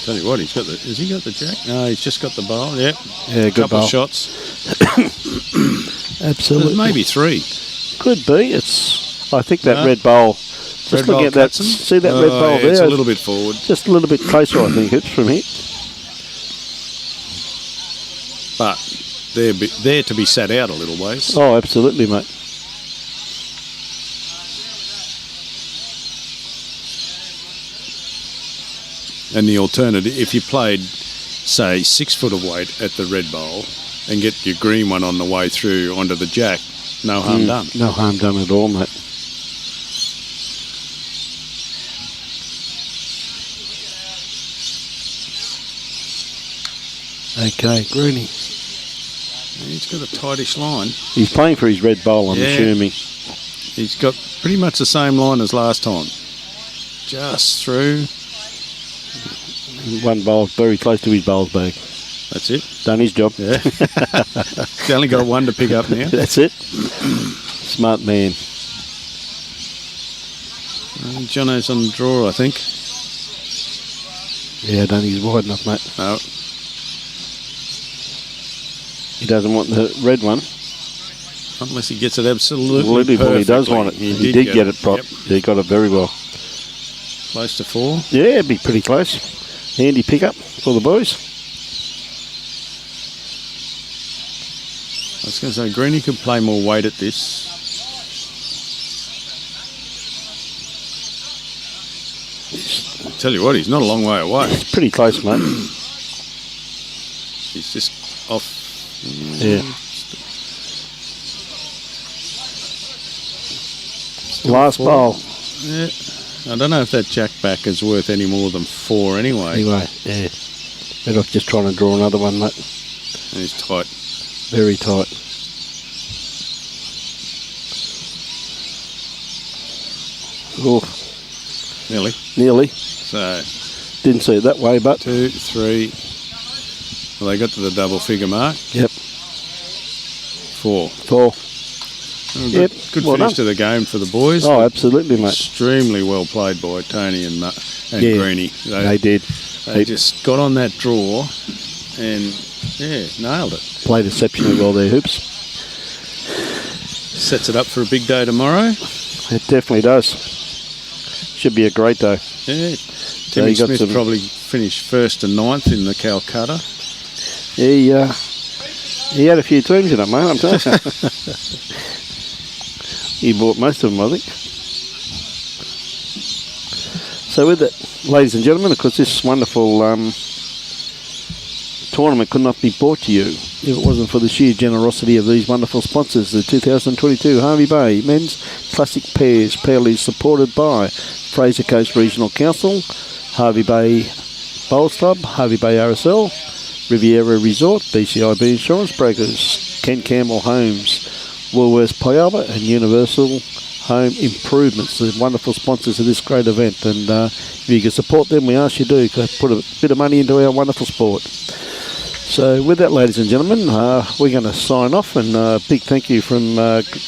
Tell you what, has he got the jack? No, he's just got the bowl. Yep. Yeah, good Couple bowl. of shots. Absolutely. There's maybe 3. Could be. I think that No. red bowl. Just Red look bowl at that. cuts him. See that red bowl yeah, there? it's a little bit forward. Just a little bit closer, I think, it's from here. But they're to be sat out a little ways. Oh, absolutely, mate. And the alternative, if you played, say, 6 foot of weight at the red bowl and get your green one on the way through onto the jack, no harm done. No harm done at all, mate. Okay, Greeny. He's got a tightish line. He's playing for his red bowl, I'm Yeah. assuming. He's got pretty much the same line as last time. Just through. One bowl very close to his bowls bag. That's it. Done his job. Yeah. He's only got one to pick up now. That's it. Smart man. Jono's on the draw, I think. Yeah, I don't think he's wide enough, mate. No. He doesn't want the red one. Unless he gets it absolutely Absolutely, well, he does perfectly. want it. He did get it prop. Yep. He got it very well. Close to 4. Yeah, it'd be pretty close. Handy pickup for the boys. I was going to say, Greeny could play more weight at this. I tell you what, he's not a long way away. It's pretty close, mate. He's just off. Yeah. Last bowl. Yeah. I don't know if that jack back is worth any more than 4 anyway. Anyway, yeah. Better off just trying to draw another one, mate. And he's tight. Very tight. Oh, nearly. So, Didn't see it that way, but 2, 3. Well, they got to the double figure mark. yep, 4. 4. Good, Yep, good well finish done. to the game for the boys. Oh, absolutely, mate. Extremely well played by Tony and Yeah, Greeny. They did. They just got on that draw and, yeah, nailed it. Played exceptionally well there, Hoops. Sets it up for a big day tomorrow. It definitely does. Should be a great day. Yeah. you Timmy got Smith some- probably finished 1st and 9th in the Calcutta. He had a few teams in it, mate, I'm telling you. He bought most of them, I think. So with that, ladies and gentlemen, of course, this wonderful tournament could not be brought to you if it wasn't for the sheer generosity of these wonderful sponsors. The 2022 Hervey Bay Men's Classic Pairs, proudly supported by Fraser Coast Regional Council, Hervey Bay Bowls Club, Hervey Bay RSL, Riviera Resort, BCIB Insurance Brokers, Ken Campbell Homes, Woolworths Piaba, and Universal Home Improvements, the wonderful sponsors of this great event. And if you can support them, we ask you to put a bit of money into our wonderful sport. So with that, ladies and gentlemen, we're going to sign off, and big thank you from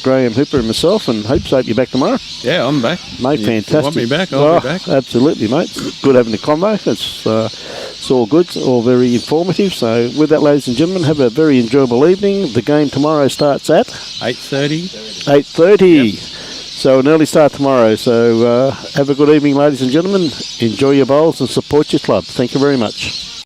Graham Hooper and myself, and hope you're back tomorrow. Yeah, I'm back. Mate, fantastic. You want me back? I'll be back. Absolutely, mate. It's good having the convo. It's all good. It's all very informative. So with that, ladies and gentlemen, have a very enjoyable evening. The game tomorrow starts at 8:30. 8:30. Yep. So an early start tomorrow. So have a good evening, ladies and gentlemen. Enjoy your bowls and support your club. Thank you very much.